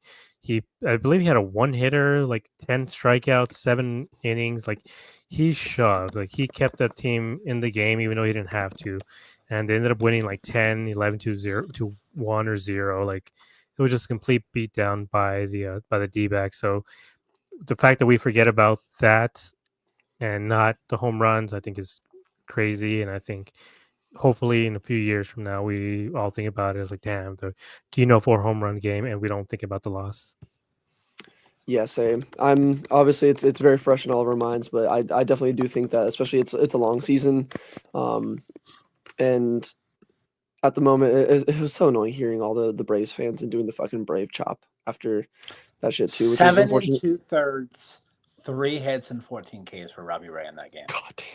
Speaker 2: I believe he had a 1-hitter, like 10 strikeouts, 7 innings. Like he shoved, like he kept that team in the game, even though he didn't have to. And they ended up winning like 10, 11 to 0 to 1 or 0. Like it was just a complete beatdown by the D-backs. So the fact that we forget about that and not the home runs, I think is crazy. And I think hopefully in a few years from now, we all think about it as like, damn, the Geno 4 home run game, and we don't think about the loss.
Speaker 1: Yeah, same. I'm obviously it's very fresh in all of our minds, but I definitely do think that, especially it's a long season, and at the moment it was so annoying hearing all the Braves fans and doing the fucking Brave chop after that shit too, which was
Speaker 3: 7
Speaker 1: unfortunate.
Speaker 3: 2/3, 3 hits and 14 Ks for Robbie Ray in that game.
Speaker 1: God damn.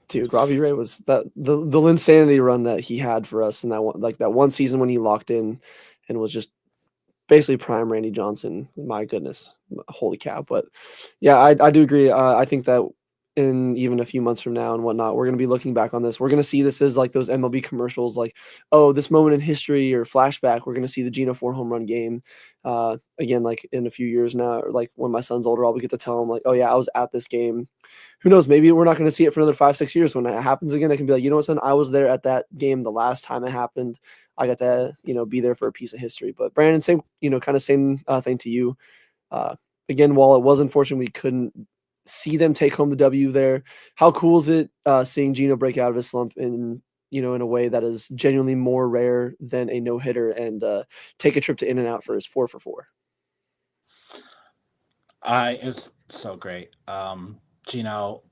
Speaker 1: Dude, Robbie Ray was the Linsanity run that he had for us in that one season when he locked in and was just basically prime Randy Johnson. My goodness, holy cow! But yeah, I do agree. I think that in even a few months from now and whatnot, we're gonna be looking back on this. We're gonna see this as like those MLB commercials, like, oh, this moment in history or flashback. We're gonna see the Geno 4 home run game again, like in a few years now. Or like when my son's older, I'll get to tell him like, oh yeah, I was at this game. Who knows? Maybe we're not going to see it for another 5-6 years. When it happens again, I can be like, you know what, son, I was there at that game the last time it happened. I got to, be there for a piece of history. But Brandon, same, kind of same thing to you. Again, while it was unfortunate we couldn't see them take home the W there, how cool is it seeing Geno break out of his slump in a way that is genuinely more rare than a no-hitter and take a trip to In-N-Out for his 4 for 4?
Speaker 3: It was so great. Geno,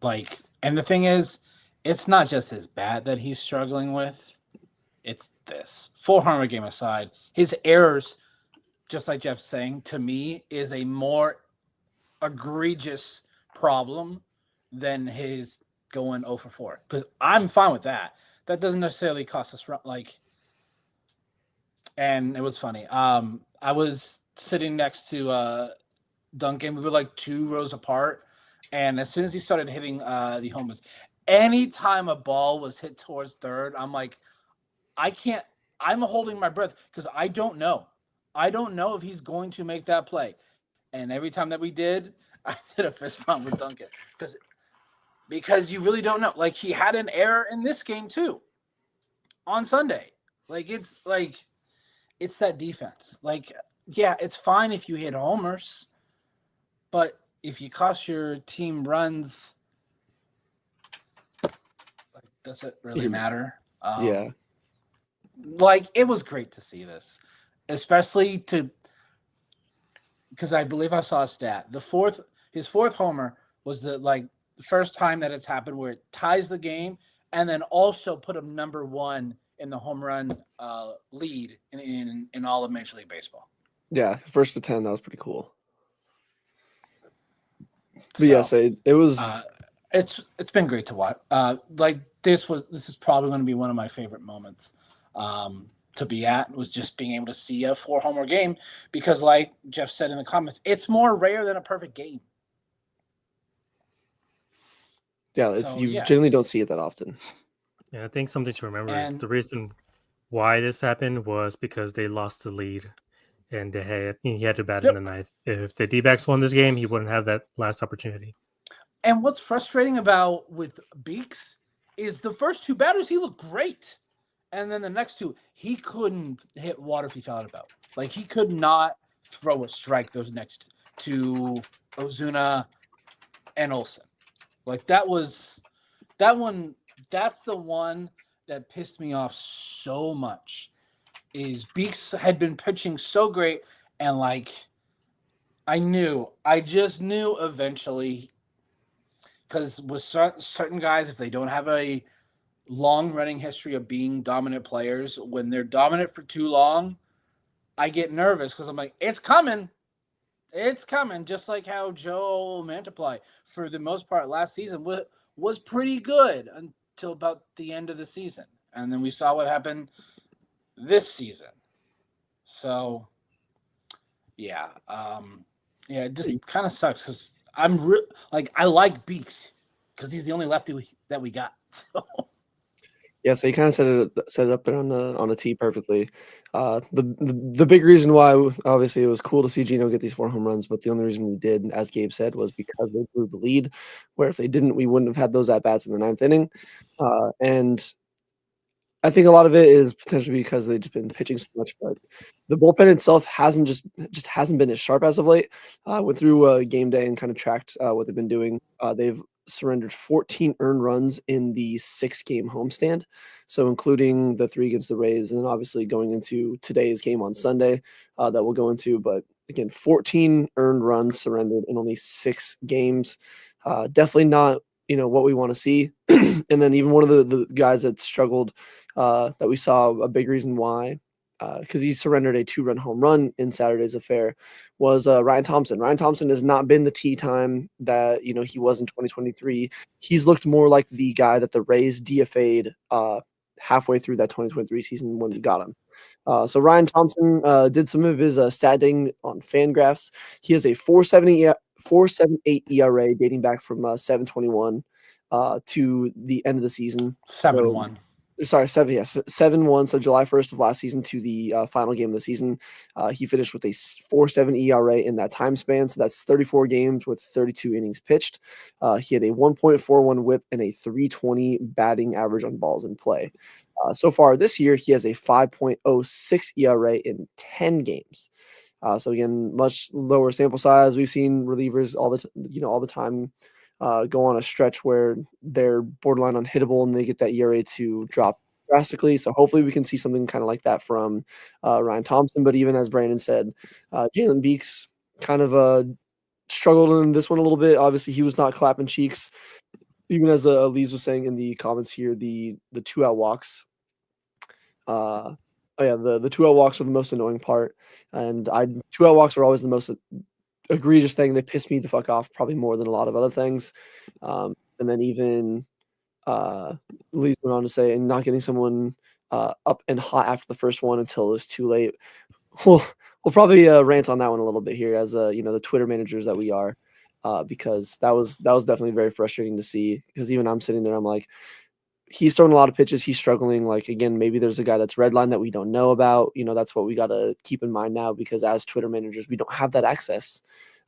Speaker 3: and the thing is, it's not just his bat that he's struggling with. It's this. 4 homer game aside, his errors, just like Jeff's saying, to me, is a more egregious problem than his going 0 for 4. Because I'm fine with that. That doesn't necessarily cost us and it was funny. I was sitting next to Duncan. We were like 2 rows apart. And as soon as he started hitting the homers, anytime a ball was hit towards third, I'm like, I'm holding my breath because I don't know. I don't know if he's going to make that play. And every time that we did, I did a fist bump with Duncan because you really don't know. Like he had an error in this game too on Sunday. It's that defense. Yeah, it's fine if you hit homers, but if you cost your team runs does it really matter?
Speaker 1: Yeah.
Speaker 3: Like, it was great to see this, especially because I believe I saw a stat. His fourth homer was the first time that it's happened where it ties the game and then also put him number one in the home run lead in all of Major League Baseball.
Speaker 1: Yeah, first to 10, that was pretty cool. But yes, it was.
Speaker 3: It's been great to watch. This is probably going to be one of my favorite moments to be at, was just being able to see a 4-homer game, because like Jeff said in the comments, it's more rare than a perfect game.
Speaker 1: Yeah, you generally don't see it that often.
Speaker 2: Yeah, I think something to remember is the reason why this happened was because they lost the lead, and he had to bat in the ninth. If the D-backs won this game, he wouldn't have that last opportunity.
Speaker 3: And what's frustrating about with Beeks is the first two batters, he looked great. And then the next two, he couldn't hit water if he fell out of boat. Like, he could not throw a strike those next to Ozuna and Olsen. Like, that's the one that pissed me off so much, is Beeks had been pitching so great, and like, I just knew eventually, because with certain guys, if they don't have a long running history of being dominant players, when they're dominant for too long, I get nervous, because I'm like, it's coming. Just like how Joe Mantiply, for the most part last season, was pretty good until about the end of the season. And then we saw what happened this season. So, yeah. It just kind of sucks, because I like Beeks, because he's the only lefty that we got. So.
Speaker 1: Yeah, so you kind of set it up there on a tee perfectly. The big reason why, obviously, it was cool to see Geno get these 4 home runs, but the only reason we did, as Gabe said, was because they blew the lead. Where if they didn't, we wouldn't have had those at bats in the 9th inning. And I think a lot of it is potentially because they've just been pitching so much, but the bullpen itself hasn't been as sharp as of late. Went through game day and kind of tracked what they've been doing. They've surrendered 14 earned runs in the 6-game homestand, so including the 3 against the Rays, and then obviously going into today's game on Sunday that we'll go into. But again, 14 earned runs surrendered in only 6 games. Definitely not what we want to see. And then even one of the guys that struggled, that we saw a big reason why, because he surrendered a 2-run home run in Saturday's affair, was Ryan Thompson. Ryan Thompson has not been the tee time that he was in 2023. He's looked more like the guy that the Rays DFA'd halfway through that 2023 season when we got him. So Ryan Thompson did some of his statting on Fangraphs. He has a 4.78 ERA dating back from 7/21 to the end of the season.
Speaker 3: 7-1.
Speaker 1: Sorry, 7-1. So July 1st of last season to the final game of the season, he finished with a 4.7 ERA in that time span. So that's 34 games with 32 innings pitched. He had a 1.41 WHIP and a 3.20 batting average on balls in play. So far this year, he has a 5.06 ERA in 10 games. So again, much lower sample size. We've seen relievers all the time go on a stretch where they're borderline unhittable and they get that ERA to drop drastically. So hopefully we can see something kind of like that from Ryan Thompson. But even as Brandon said, Jalen Beeks kind of struggled in this one a little bit. Obviously, he was not clapping cheeks. Even as Elise was saying in the comments here, the 2-out walks. The 2-out walks were the most annoying part, and 2-out walks were always the most egregious thing. They pissed me the fuck off, probably more than a lot of other things. And then even Elise went on to say, and not getting someone up and hot after the first one until it was too late. We'll probably rant on that one a little bit here, as the Twitter managers that we are, because that was definitely very frustrating to see. Because even I'm sitting there, I'm like, he's throwing a lot of pitches. He's struggling. Like, again, maybe there's a guy that's redline that we don't know about. That's what we got to keep in mind now, because as Twitter managers, we don't have that access.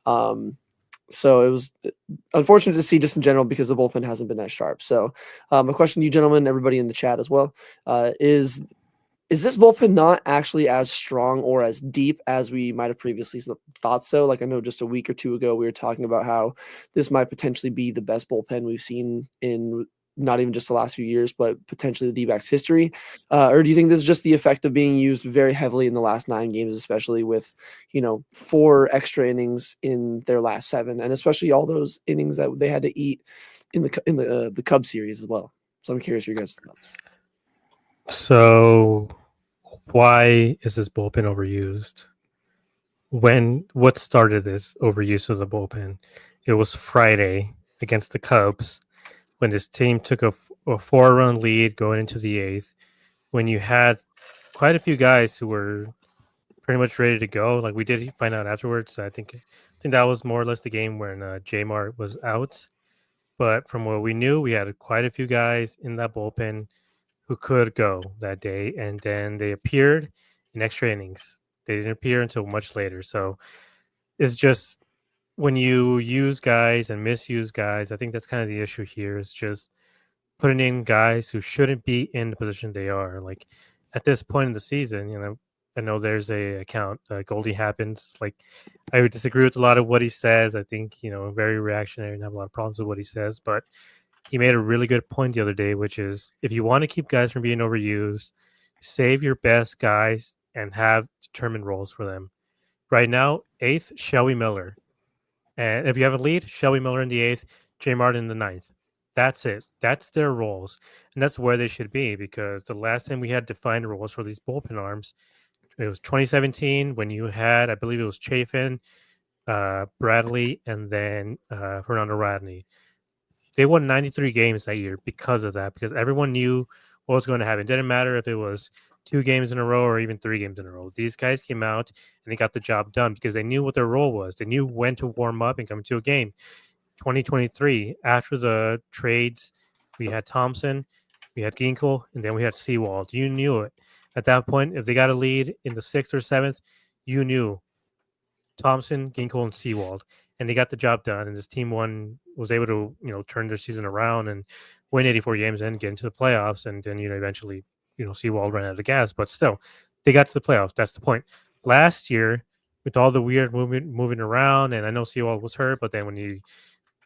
Speaker 1: So it was unfortunate to see just in general, because the bullpen hasn't been as sharp. So my question to you gentlemen, everybody in the chat as well, is this bullpen not actually as strong or as deep as we might have previously thought so? Like, I know just a week or two ago, we were talking about how this might potentially be the best bullpen we've seen in not even just the last few years, but potentially the D-backs history? Or do you think this is just the effect of being used very heavily in the last 9 games, especially with, 4 extra innings in their last 7, and especially all those innings that they had to eat in the Cubs series as well? So I'm curious your guys' thoughts.
Speaker 2: So why is this bullpen overused? What started this overuse of the bullpen? It was Friday against the Cubs when this team took a 4-run lead going into the 8th, when you had quite a few guys who were pretty much ready to go. Like, we did find out afterwards. I think that was more or less the game when J-Mart was out. But from what we knew, we had quite a few guys in that bullpen who could go that day, and then they appeared in extra innings. They didn't appear until much later. So it's just, when you use guys and misuse guys, I think that's kind of the issue here, is just putting in guys who shouldn't be in the position they are. Like, at this point in the season, I know there's a account, Goldie Happens. Like, I would disagree with a lot of what he says. I think, very reactionary and have a lot of problems with what he says, but he made a really good point the other day, which is, if you want to keep guys from being overused, save your best guys and have determined roles for them. Right now, 8th, Shelby Miller. And if you have a lead, Shelby Miller in the 8th, J. Martin in the 9th. That's it. That's their roles. And that's where they should be, because the last time we had defined roles for these bullpen arms, it was 2017 when you had, I believe it was Chafin, Bradley, and then Fernando Rodney. They won 93 games that year because of that, because everyone knew what was going to happen. It didn't matter if it was 2 games in a row or even 3 games in a row. These guys came out and they got the job done because they knew what their role was. They knew when to warm up and come to a game. 2023, after the trades, we had Thompson, we had Ginkel, and then we had Seawald. You knew it. At that point, if they got a lead in the 6th or 7th, you knew Thompson, Ginkel, and Seawald, and they got the job done. And this team was able to, turn their season around and win 84 games and get into the playoffs. And then, eventually, Seawald ran out of gas, but still, they got to the playoffs. That's the point. Last year, with all the weird moving around, and I know Seawald was hurt, but then when he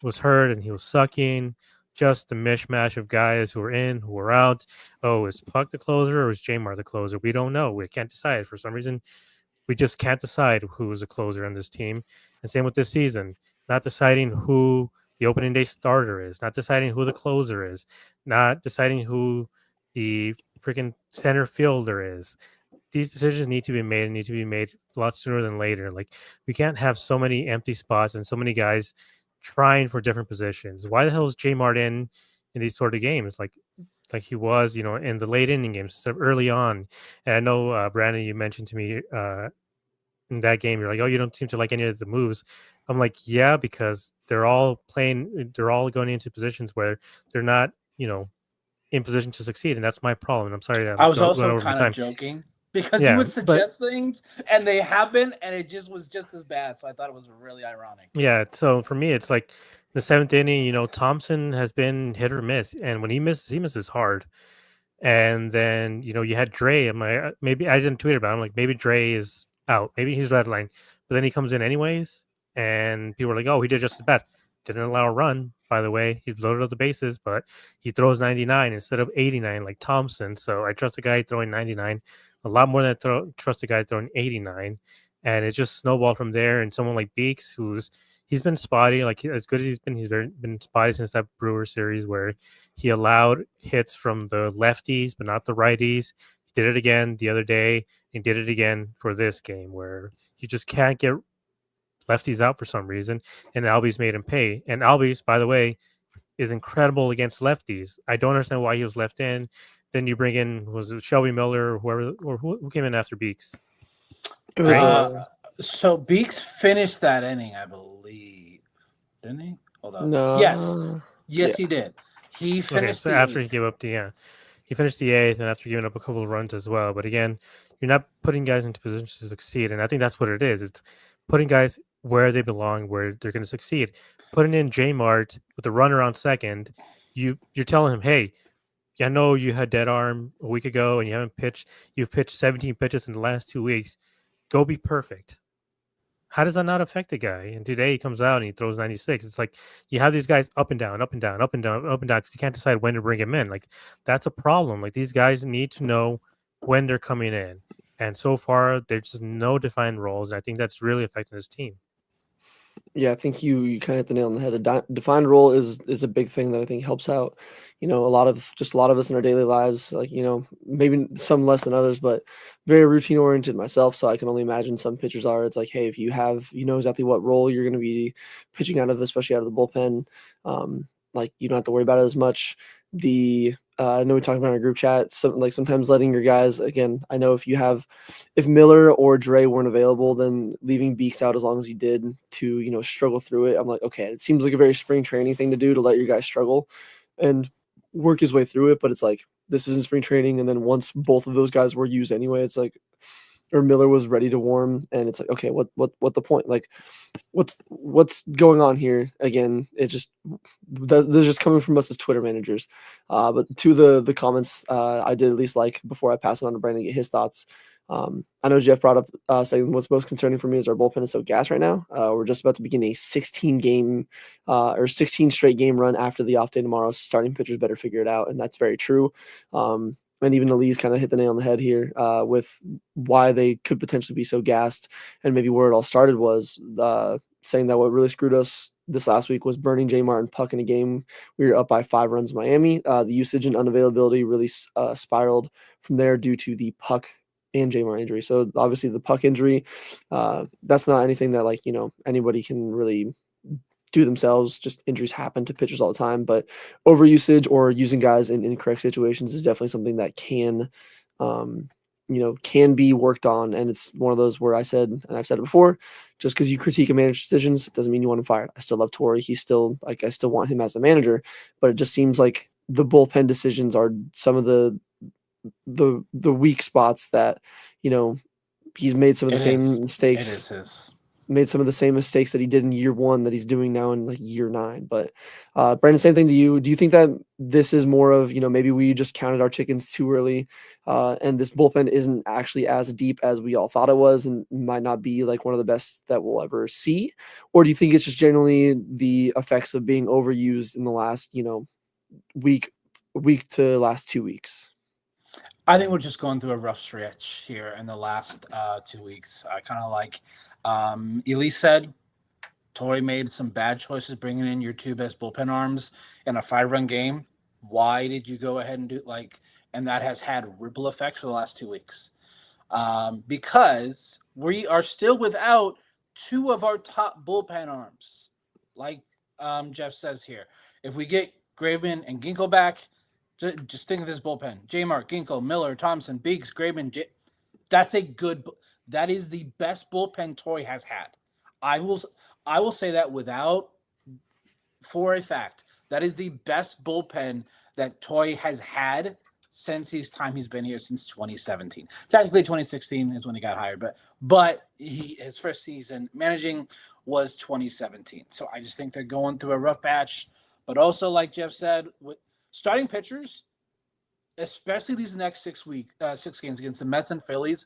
Speaker 2: was hurt and he was sucking, just a mishmash of guys who were in, who were out. Oh, is Puck the closer or is Jamar the closer? We don't know. We can't decide. For some reason, we just can't decide who is a closer on this team. And same with this season, not deciding who the opening day starter is, not deciding who the closer is, not deciding who the freaking center fielder is. These decisions need to be made a lot sooner than later. Like, we can't have so many empty spots and so many guys trying for different positions. Why the hell is J Martin in these sort of games? Like he was, in the late inning games, so early on. And I know, Brandon, you mentioned to me in that game, you're like, oh, you don't seem to like any of the moves. I'm like, yeah, because they're all going into positions where they're not, in position to succeed, and that's my problem. And I'm sorry that
Speaker 3: I was
Speaker 2: going
Speaker 3: also
Speaker 2: over my
Speaker 3: kind
Speaker 2: time.
Speaker 3: of joking because you would suggest things and they happen, and it just was just as bad. So I thought it was really ironic.
Speaker 2: Yeah. So for me, it's like the 7th inning. Thompson has been hit or miss, and when he misses hard. And then, you had Dre. I'm like, maybe I didn't tweet about it. I'm like, maybe Dre is out. Maybe he's redlined. But then he comes in anyways. And people are like, oh, he did just as bad. Didn't allow a run, by the way. He loaded up the bases, but he throws 99 instead of 89 like Thompson. So I trust a guy throwing 99 a lot more than I trust a guy throwing 89. And it just snowballed from there. And someone like Beeks, he's been spotty. Like, as good as he's been spotty since that Brewer series where he allowed hits from the lefties but not the righties. He did it again the other day. He did it again for this game where you just can't get lefties out for some reason, and Albies made him pay. And Albies, by the way, is incredible against lefties. I don't understand why he was left in. Then you bring in, was it Shelby Miller or whoever, or who came in after Beeks?
Speaker 3: So Beeks finished that inning, I believe. Didn't he? Hold on.
Speaker 1: No.
Speaker 3: Yes, he did. He finished
Speaker 2: so after 8th. He gave up he finished the 8th, and after giving up a couple of runs as well. But again, you're not putting guys into positions to succeed, and I think that's what it is. It's putting guys where they belong, where they're going to succeed. Putting in J Mart with the runner on second, you're telling him, hey, I know you had dead arm a week ago, and you've pitched 17 pitches in the last 2 weeks. Go be perfect. How does that not affect the guy? And today he comes out and he throws 96. It's like you have these guys up and down, up and down, up and down, up and down because you can't decide when to bring him in. Like that's a problem. Like these guys need to know when they're coming in. And so far, there's just no defined roles. And I think that's really affecting his team.
Speaker 1: Yeah, I think you kind of hit the nail on the head. Defined role is a big thing that I think helps out, a lot of us in our daily lives. Like, maybe some less than others, but very routine oriented myself. So I can only imagine some pitchers are. It's like, hey, if you know exactly what role you're going to be pitching out of, especially out of the bullpen, like you don't have to worry about it as much. I know we talked about in our group chat, sometimes letting your guys, again, I know if Miller or Dre weren't available, then leaving Beeks out as long as he did to, struggle through it. I'm like, okay, it seems like a very spring training thing to do, to let your guys struggle and work his way through it. But it's like, this isn't spring training. And then once both of those guys were used anyway, it's like, or Miller was ready to warm, and it's like, okay, what the point? Like, what's going on here? Again, it's just this is just coming from us as Twitter managers. But to the comments, I did at least like, before I pass it on to Brandon, get his thoughts. I know Jeff brought up saying what's most concerning for me is our bullpen is so gassed right now. We're just about to begin a 16 straight game run after the off day tomorrow. Starting pitchers better figure it out, and that's very true. And even Elise kind of hit the nail on the head here with why they could potentially be so gassed, and maybe where it all started was saying that what really screwed us this last week was burning J. Martin puck in a game. We were up by 5 runs in Miami. The usage and unavailability really spiraled from there due to the puck and J. Martin injury. So obviously the puck injury, that's not anything that anybody can really do themselves. Just injuries happen to pitchers all the time, but overusage or using guys in incorrect situations is definitely something that can be worked on. And it's one of those where I've said it before, just because you critique a manager's decisions doesn't mean you want him fired. I still love Torey. He's still I still want him as a manager, but it just seems like the bullpen decisions are some of the weak spots that, he's made some of the same mistakes. Made some of the same mistakes that he did in year 1 that he's doing now in year 9. But Brandon, same thing to you. Do you think that this is more of, maybe we just counted our chickens too early, and this bullpen isn't actually as deep as we all thought it was, and might not be one of the best that we'll ever see? Or do you think it's just generally the effects of being overused in the last, week to last 2 weeks?
Speaker 3: I think we're just going through a rough stretch here in the last 2 weeks. I kind of like Elise said, Torey made some bad choices bringing in your 2 best bullpen arms in a 5-run game. Why did you go ahead and do and that has had ripple effects for the last 2 weeks? Because we are still without 2 of our top bullpen arms. Like Jeff says here, if we get Graveman and Ginkle back, just think of this bullpen: J-Mark, Ginkle, Miller, Thompson, Beeks, Graveman. That is the best bullpen Torey has had. I will say that for a fact. That is the best bullpen that Torey has had since he's been here, since 2017. Technically 2016 is when he got hired, but his first season managing was 2017. So I just think they're going through a rough patch. But also, like Jeff said, with starting pitchers, especially these next 6 games against the Mets and Phillies,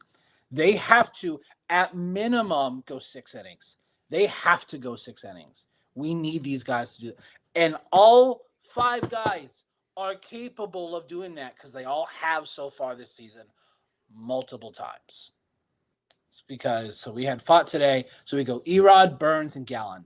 Speaker 3: they have to, at minimum, go 6 innings. They have to go 6 innings. We need these guys to do that. And all 5 guys are capable of doing that because they all have so far this season multiple times. So we had Pfaadt today. So we go Erod, Burns, and Gallen.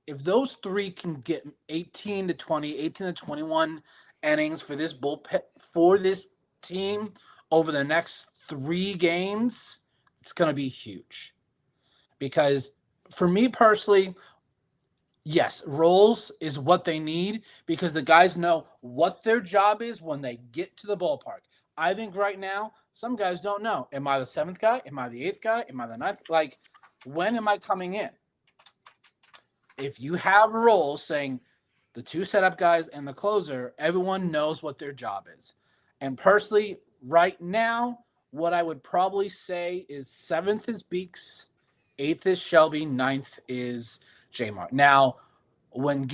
Speaker 3: If those 3 can get 18 to 21 innings for this bullpen, for this team over the next 3 games, it's going to be huge. Because for me personally, yes, roles is what they need because the guys know what their job is when they get to the ballpark. I think right now, some guys don't know. Am I the 7th guy? Am I the 8th guy? Am I the 9th? When am I coming in? If you have roles saying the 2 setup guys and the closer, everyone knows what their job is. And personally, right now, what I would probably say is 7th is Beeks, 8th is Shelby, 9th is J-Mark. Now, when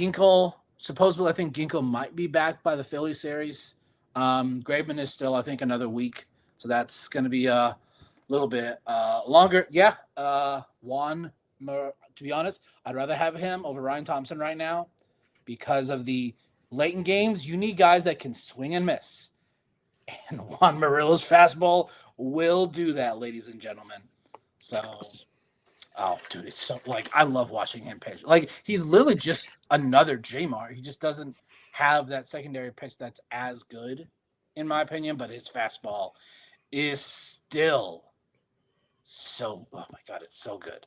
Speaker 3: supposedly I think Ginkle might be back by the Philly series. Graveman is still, I think, another week. So that's going to be a little bit longer. Yeah, Juan To be honest, I'd rather have him over Ryan Thompson right now because of the late in games. You need guys that can swing and miss. And Juan Murillo's fastball will do that, ladies and gentlemen. So, oh, dude, it's so like I love watching him pitch. Like he's literally just another Jamar. He just doesn't have that secondary pitch that's as good, in my opinion. But his fastball is still so. Oh my god, it's so good.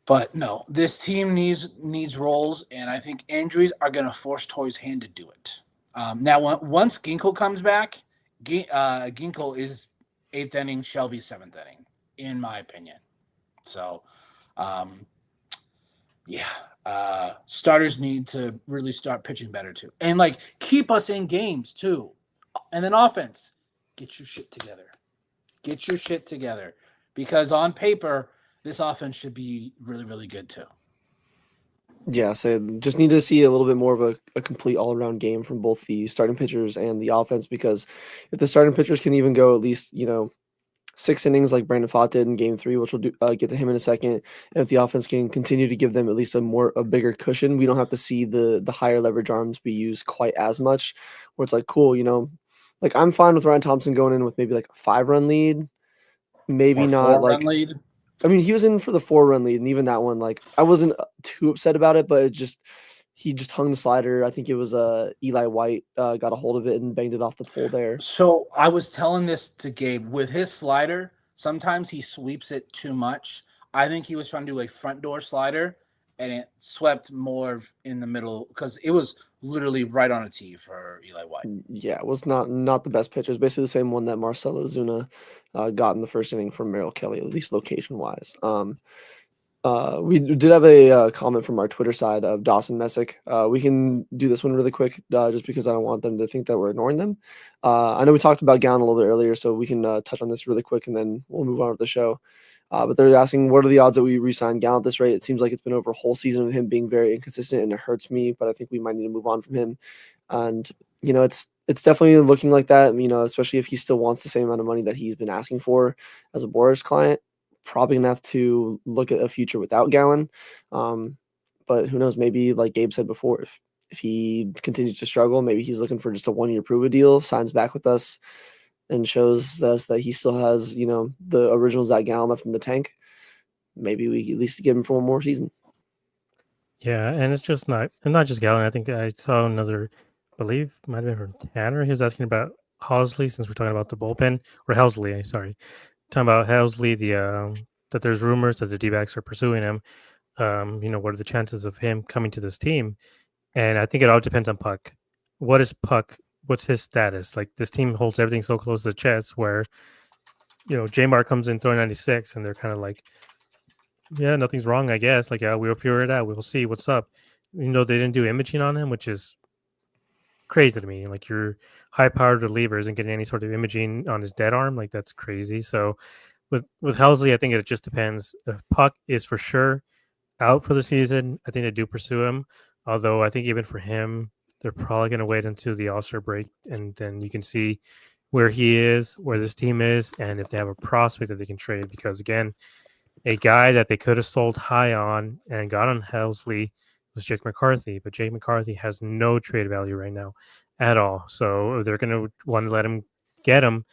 Speaker 3: But no, this team needs roles, and I think injuries are going to force Torrey's hand to do it. Now, once Ginkel comes back, Ginkel is 8th inning, Shelby 7th inning, in my opinion. So, starters need to really start pitching better too, and like keep us in games too. And then offense, get your shit together. Get your shit together, because on paper, this offense should be really, really good too.
Speaker 1: Yeah, so just need to see a little bit more of a complete all-around game from both the starting pitchers and the offense, because if the starting pitchers can even go at least, 6 innings like Brandon Pfaadt did in Game 3, which we'll get to him in a second, and if the offense can continue to give them at least a bigger cushion, we don't have to see the higher leverage arms be used quite as much, where it's like, cool, like I'm fine with Ryan Thompson going in with maybe like a 5-run lead, maybe
Speaker 3: Or
Speaker 1: not like
Speaker 3: 4-run lead.
Speaker 1: I mean, he was in for the 4-run lead, and even that one, like I wasn't too upset about it, but he just hung the slider. I think it was Eli White got a hold of it and banged it off the pole there.
Speaker 3: So I was telling this to Gabe with his slider. Sometimes he sweeps it too much. I think he was trying to do a front door slider, and it swept more in the middle because it was literally right on a tee for Eli White.
Speaker 1: Yeah, it was not the best pitch. It was basically the same one that Marcelo Zuna got in the first inning from Merrill Kelly, at least location wise. We did have a comment from our Twitter side of Dawson Messick. We can do this one really quick, just because I don't want them to think that we're ignoring them. I know we talked about Gallen a little bit earlier, so we can touch on this really quick, and then we'll move on with the show. But they're asking, what are the odds that we re-sign Gallen at this rate? It seems like it's been over a whole season of him being very inconsistent, and it hurts me, but I think we might need to move on from him. And, it's definitely looking like that, especially if he still wants the same amount of money that he's been asking for as a Boris client. Probably gonna have to look at a future without Gallen. But who knows? Maybe like Gabe said before, if he continues to struggle, maybe he's looking for just a 1-year prove a deal, signs back with us, and shows us that he still has, the original Zach Gallen left in the tank. Maybe we at least give him for one more season.
Speaker 2: Yeah, and it's just not just Gallen. I think I saw another, I believe might have been from Tanner. He was asking about Housley, since we're talking about the bullpen, or Helsley. Sorry, talking about Helsley. That there's rumors that the D-backs are pursuing him. What are the chances of him coming to this team? And I think it all depends on Puck. What is Puck? What's his status? Like, this team holds everything so close to the chest where, J-Mar comes in throwing 96 and they're kind of like, yeah, nothing's wrong, I guess. Like, yeah, we'll figure it out. We'll see what's up. They didn't do imaging on him, which is crazy to me. Like, your high-powered reliever isn't getting any sort of imaging on his dead arm. Like, that's crazy. So with Helsley, I think it just depends. If Puck is for sure out for the season, I think they do pursue him. Although I think even for him, they're probably going to wait until the All-Star break, and then you can see where he is, where this team is, and if they have a prospect that they can trade. Because, again, a guy that they could have sold high on and got on Helsley was Jake McCarthy, but Jake McCarthy has no trade value right now at all. So if they're going to want to let him get him,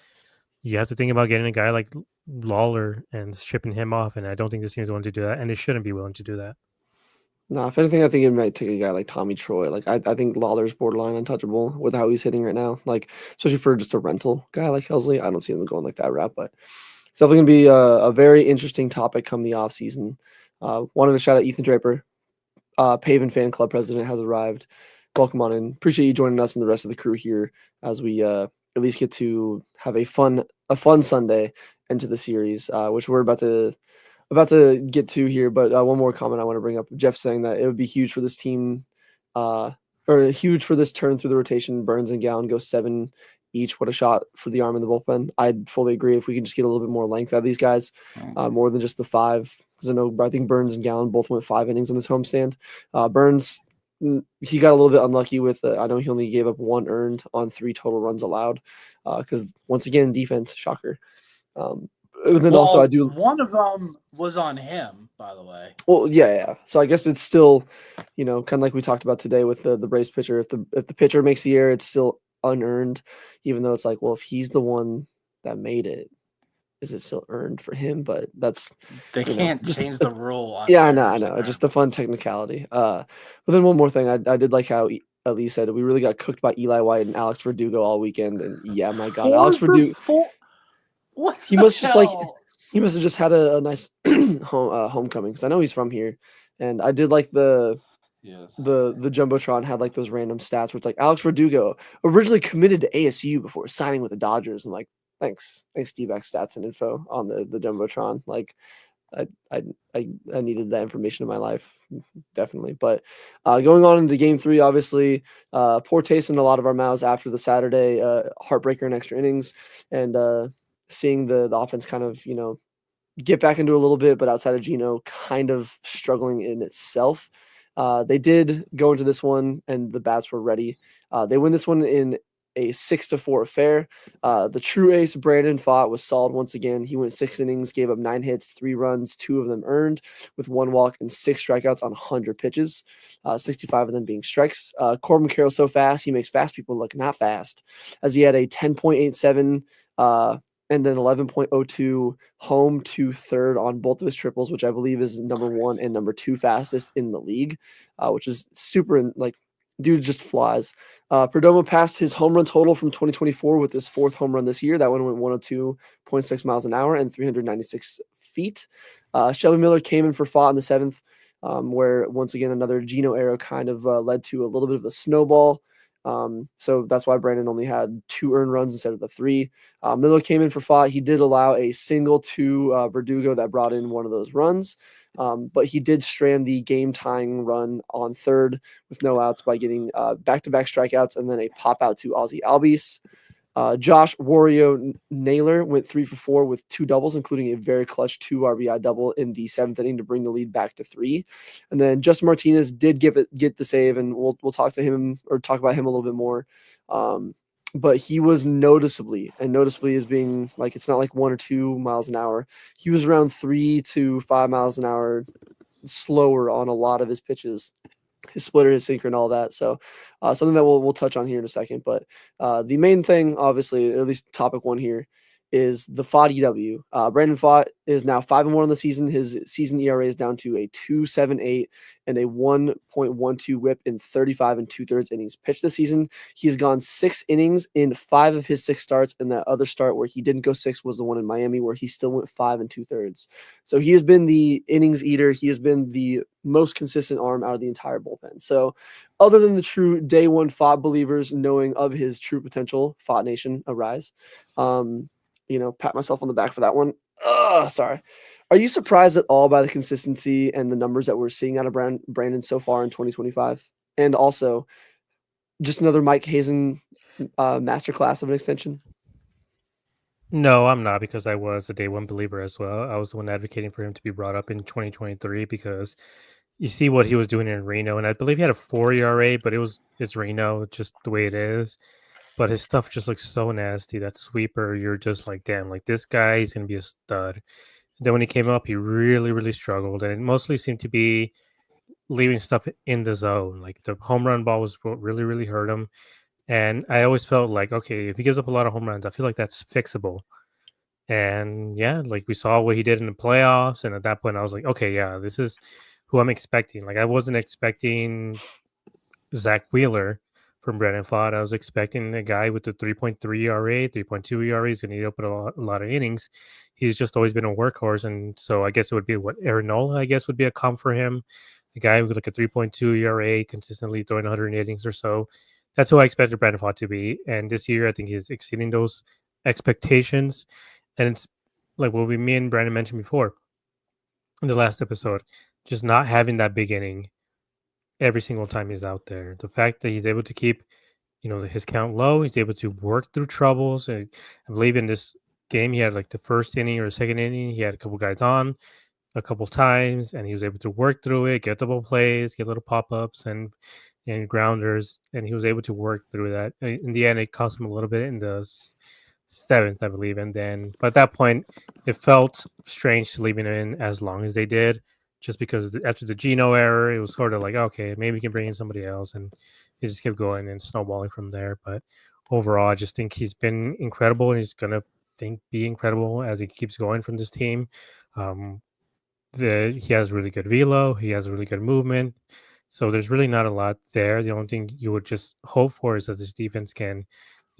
Speaker 2: you have to think about getting a guy like Lawler and shipping him off, and I don't think this team is willing to do that, and they shouldn't be willing to do that.
Speaker 1: No, if anything, I think it might take a guy like Tommy Troy. Like I think Lawler's borderline untouchable with how he's hitting right now. Like, especially for just a rental guy like Helsley, I don't see them going like that route. But it's definitely gonna be a very interesting topic come the off season. Wanted to shout out Ethan Draper, Paven fan club president, has arrived. Welcome on in. Appreciate you joining us and the rest of the crew here as we at least get to have a fun Sunday into the series, which we're about to get to here. But one more comment I want to bring up. Jeff saying that it would be huge for this team, or huge for this turn through the rotation. Burns and Gallen go 7 each. What a shot for the arm in the bullpen. I'd fully agree if we can just get a little bit more length out of these guys, more than just the 5. Because I think Burns and Gallen both went 5 innings in this homestand. Burns, he got a little bit unlucky with I know he only gave up 1 earned on 3 total runs allowed, because once again, defense, shocker. And then also I do.
Speaker 3: One of them was on him, by the way.
Speaker 1: Well, yeah. So I guess it's still, kind of like we talked about today with the Braves pitcher. If the pitcher makes the error, it's still unearned, even though it's like, well, if he's the one that made it, is it still earned for him? But that's
Speaker 3: they can't change the rule. On
Speaker 1: yeah, I know. It's just a fun technicality. But then one more thing, I did like how Elise said we really got cooked by Eli White and Alex Verdugo all weekend, and yeah, my God, Alex Verdugo.
Speaker 3: What
Speaker 1: he must have just had a nice homecoming, because I know he's from here, and I did like the Jumbotron had like those random stats where it's like Alex Verdugo originally committed to ASU before signing with the Dodgers. I'm like, thanks D-backs stats and info on the Jumbotron. Like I needed that information in my life, definitely. But going on into game 3, obviously poor taste in a lot of our mouths after the Saturday heartbreaker in extra innings, and seeing the offense kind of get back into a little bit, but outside of Geno kind of struggling in itself. They did go into this one, and the bats were ready. They win this one in a 6-4 affair. The true ace, Brandon Pfaadt, was solid once again. He went 6 innings, gave up 9 hits, 3 runs, 2 of them earned, with 1 walk and 6 strikeouts on 100 pitches, 65 of them being strikes. Corbin Carroll so fast, he makes fast people look not fast, as he had a 10.87 and an 11.02 home to third on both of his triples, which I believe is number 1 and number 2 fastest in the league, which is super, dude just flies. Perdomo passed his home run total from 2024 with his 4th home run this year. That one went 102.6 miles an hour and 396 feet. Shelby Miller came in for Pfaadt in the 7th, where once again another Geno arrow kind of led to a little bit of a snowball. So that's why Brandon only had 2 earned runs instead of the 3. Miller came in for Pfaadt. He did allow a single to Verdugo that brought in one of those runs, but he did strand the game-tying run on third with no outs by getting back-to-back strikeouts and then a pop-out to Ozzie Albies. Josh Wario Naylor went 3 for 4 with 2 doubles, including a very clutch 2 RBI double in the 7th inning to bring the lead back to 3. And then Justin Martinez did get the save, and we'll talk about him a little bit more. But he was noticeably as being like, it's not like 1 or 2 miles an hour. He was around 3 to 5 miles an hour slower on a lot of his pitches, his splitter, his sinker, and all that. So something that we'll touch on here in a second. But the main thing, obviously, or at least topic 1 here, is the Pfaadt EW. Brandon Pfaadt is now 5-1 on the season. His season ERA is down to a 2.78 and a 1.12 WHIP in 35 2/3 innings pitched this season. He's gone 6 innings in 5 of his 6 starts, and that other start where he didn't go 6 was the one in Miami where he still went 5 2/3. So he has been the innings eater. He has been the most consistent arm out of the entire bullpen. So other than the true day one Pfaadt believers knowing of his true potential, Pfaadt Nation, arise. Pat myself on the back for that one. Sorry. Are you surprised at all by the consistency and the numbers that we're seeing out of Brandon so far in 2025? And also, just another Mike Hazen masterclass of an extension?
Speaker 2: No, I'm not, because I was a day one believer as well. I was the one advocating for him to be brought up in 2023 because you see what he was doing in Reno, and I believe he had a 4 ERA, but it's Reno, just the way it is. But his stuff just looks so nasty. That sweeper, you're just like, damn, like this guy is going to be a stud. Then when he came up, he really, really struggled. And it mostly seemed to be leaving stuff in the zone. Like the home run ball was what really, really hurt him. And I always felt like, okay, if he gives up a lot of home runs, I feel like that's fixable. And yeah, like we saw what he did in the playoffs. And at that point, I was like, okay, yeah, this is who I'm expecting. Like I wasn't expecting Zach Wheeler from Brandon Pfaadt. I was expecting a guy with a 3.3 ERA, 3.2 ERA. He's going to eat up a lot of innings. He's just always been a workhorse. And so I guess it would be Aaron Nola, I guess, would be a comp for him. A guy with like a 3.2 ERA, consistently throwing 100 innings or so. That's who I expected Brandon Pfaadt to be. And this year, I think he's exceeding those expectations. And it's like what me and Brandon mentioned before in the last episode, just not having that big inning every single time he's out there. The fact that he's able to keep, his count low, he's able to work through troubles. And I believe in this game, he had like the first inning or the second inning, he had a couple guys on a couple times, and he was able to work through it, get double plays, get little pop-ups and grounders, and he was able to work through that. In the end, it cost him a little bit in the 7th, I believe. And then, but at that point, it felt strange to leaving him in as long as they did, just because after the Geno error, it was sort of like, okay, maybe we can bring in somebody else, and it just kept going and snowballing from there. But overall, I just think he's been incredible, and he's gonna be incredible as he keeps going from this team. Um, he has really good velo, he has really good movement, so there's really not a lot there. The only thing you would just hope for is that this defense can,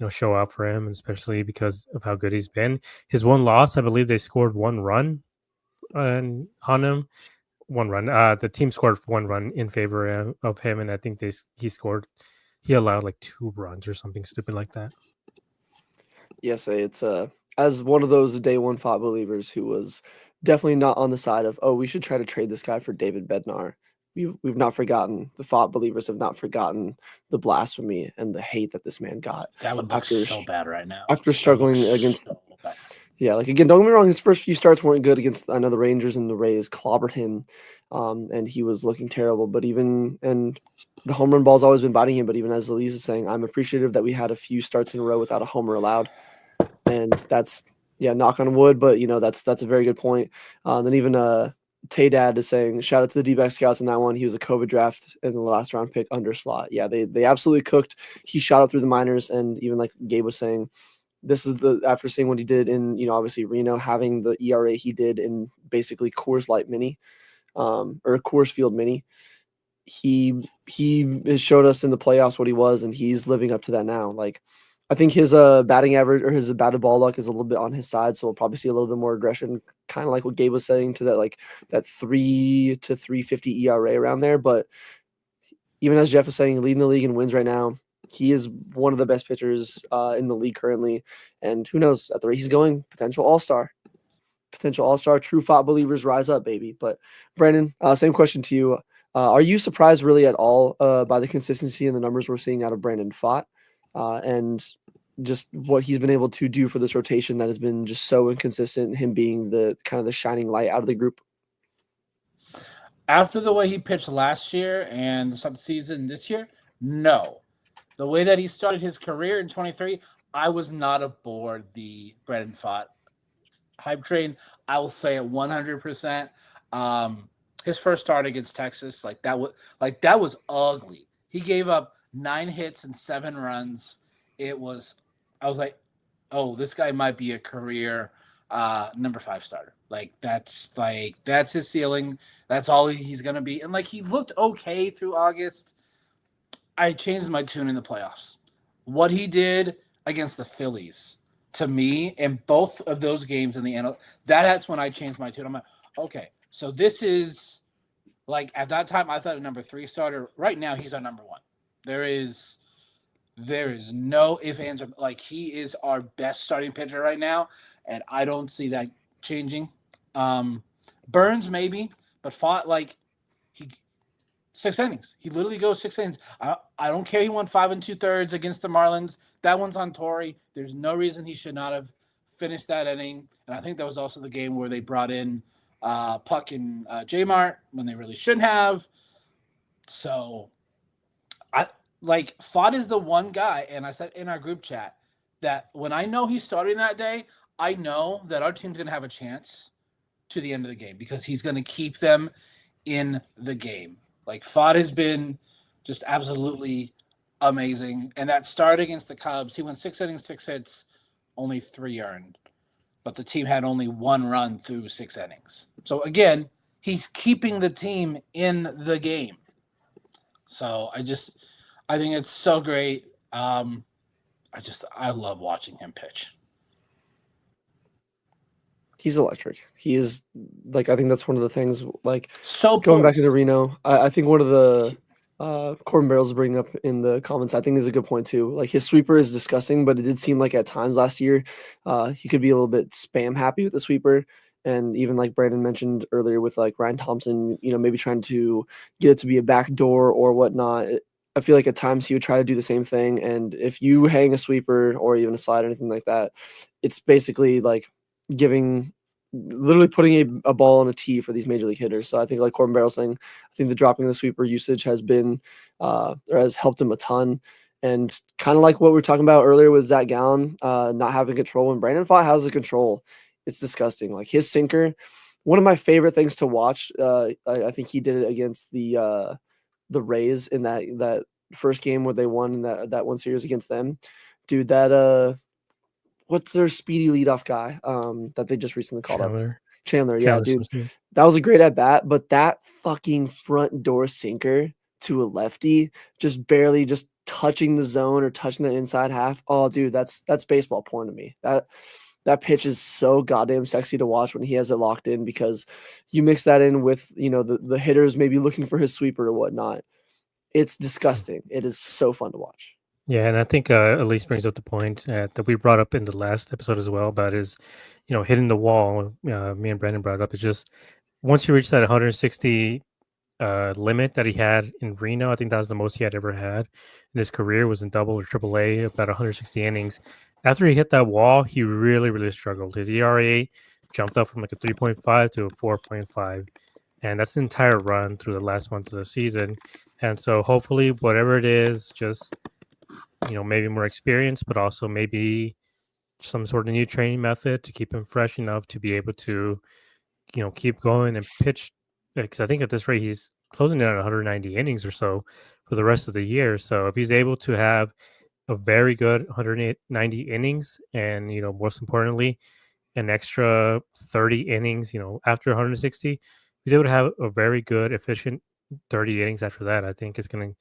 Speaker 2: show up for him, especially because of how good he's been. His one loss, I believe they scored 1 run on him. 1 run. The team scored 1 run in favor of him, and I think he allowed like 2 runs or something stupid like that.
Speaker 1: Yes, it's as one of those day one Pfaadt believers who was definitely not on the side of, oh, we should try to trade this guy for David Bednar. We've not forgotten, the Pfaadt believers have not forgotten the blasphemy and the hate that this man got.
Speaker 3: That would look so bad right now.
Speaker 1: After struggling against, yeah, like again, don't get me wrong, his first few starts weren't good against, I know the Rangers and the Rays clobbered him, and he was looking terrible. But and the home run ball's always been biting him. But even as Elise is saying, I'm appreciative that we had a few starts in a row without a homer allowed. And that's, knock on wood, but that's a very good point. Then even Tay Dad is saying, shout out to the D-back scouts in that one. He was a COVID draft in the last round pick under slot. Yeah, they absolutely cooked. He shot up through the minors, and even like Gabe was saying, this is after seeing what he did in, obviously Reno, having the ERA he did in basically Coors Light Mini, or Coors Field Mini. He has showed us in the playoffs what he was, and he's living up to that now. Like, I think his batting average or his batted ball luck is a little bit on his side, so we'll probably see a little bit more aggression, kind of like what Gabe was saying, to that 3 to 3.50 ERA around there. But even as Jeff was saying, leading the league in wins right now, he is one of the best pitchers in the league currently, and who knows, at the rate he's going, potential all-star. True Pfaadt believers rise up, baby. But Brandon, same question to you. Are you surprised really at all by the consistency and the numbers we're seeing out of Brandon Pfaadt? And just what he's been able to do for this rotation that has been just so inconsistent, him being the kind of the shining light out of the group?
Speaker 3: After the way he pitched last year and the start of the season this year, no. The way that he started his career in 23, I was not aboard the Brandon Pfaadt hype train. I will say it 100%. His first start against Texas, that was ugly. He gave up 9 hits and 7 runs. I was like, oh, this guy might be a career number 5 starter. That's his ceiling. That's all he's gonna be. And he looked okay through August. I changed my tune in the playoffs. What he did against the Phillies, to me, in both of those games in the end, that's when I changed my tune. I'm like, okay, so this is at that time I thought a number 3 starter. Right now he's our number 1. There is no ifs, ands, or he is our best starting pitcher right now, and I don't see that changing. Burns maybe, but Pfaadt, he 6 innings. He literally goes 6 innings. I don't care. He won 5 2/3 against the Marlins. That one's on Torrey. There's no reason he should not have finished that inning. And I think that was also the game where they brought in Puck and J-Mart when they really shouldn't have. So Pfaadt is the one guy, and I said in our group chat that when I know he's starting that day, I know that our team's going to have a chance to the end of the game because he's going to keep them in the game. Pfaadt has been just absolutely amazing. And that start against the Cubs, he went 6 innings, 6 hits, only 3 earned. But the team had only 1 run through 6 innings. So again, he's keeping the team in the game. So I think it's so great. I love watching him pitch.
Speaker 1: He's electric. He is I think that's one of the things.
Speaker 3: So
Speaker 1: going back to Reno, I think one of the Corbin Barrels bringing up in the comments, I think is a good point too. His sweeper is disgusting, but it did seem like at times last year, he could be a little bit spam happy with the sweeper. And even like Brandon mentioned earlier with Ryan Thompson, maybe trying to get it to be a backdoor or whatnot. I feel like at times he would try to do the same thing. And if you hang a sweeper or even a slide or anything like that, it's basically literally putting a ball on a tee for these major league hitters. So I think Corbin Barrel saying, I think the dropping of the sweeper usage has been or has helped him a ton. And kind of like what we were talking about earlier with Zach Gallen not having control. When Brandon Pfaadt has the control, it's disgusting. Like his sinker, one of my favorite things to watch. I think he did it against the Rays in that first game where they won in that one series against them. Dude, that what's their speedy leadoff guy that they just recently called up? Chandler, yeah, dude.
Speaker 2: Simpson.
Speaker 1: That was a great at bat, but that fucking front door sinker to a lefty, just barely just touching the zone or touching the inside half. Oh, dude, that's baseball porn to me. That pitch is so goddamn sexy to watch when he has it locked in, because you mix that in with, you know, the hitters maybe looking for his sweeper or whatnot. It's disgusting. It is so fun to watch.
Speaker 2: Yeah, and I think Elise brings up the point that we brought up in the last episode as well about his, hitting the wall. Me and Brandon brought it up. It's just once you reach that 160 limit that he had in Reno, I think that was the most he had ever had in his career, was in double or triple A, about 160 innings. After he hit that wall, he really, really struggled. His ERA jumped up from like a 3.5 to a 4.5. And that's the entire run through the last month of the season. And so hopefully whatever it is, just maybe more experience, but also maybe some sort of new training method to keep him fresh enough to be able to, keep going and pitch. Because I think at this rate, he's closing in on 190 innings or so for the rest of the year. So if he's able to have a very good 190 innings and, most importantly, an extra 30 innings, after 160, he's able to have a very good, efficient 30 innings after that. I think it's going to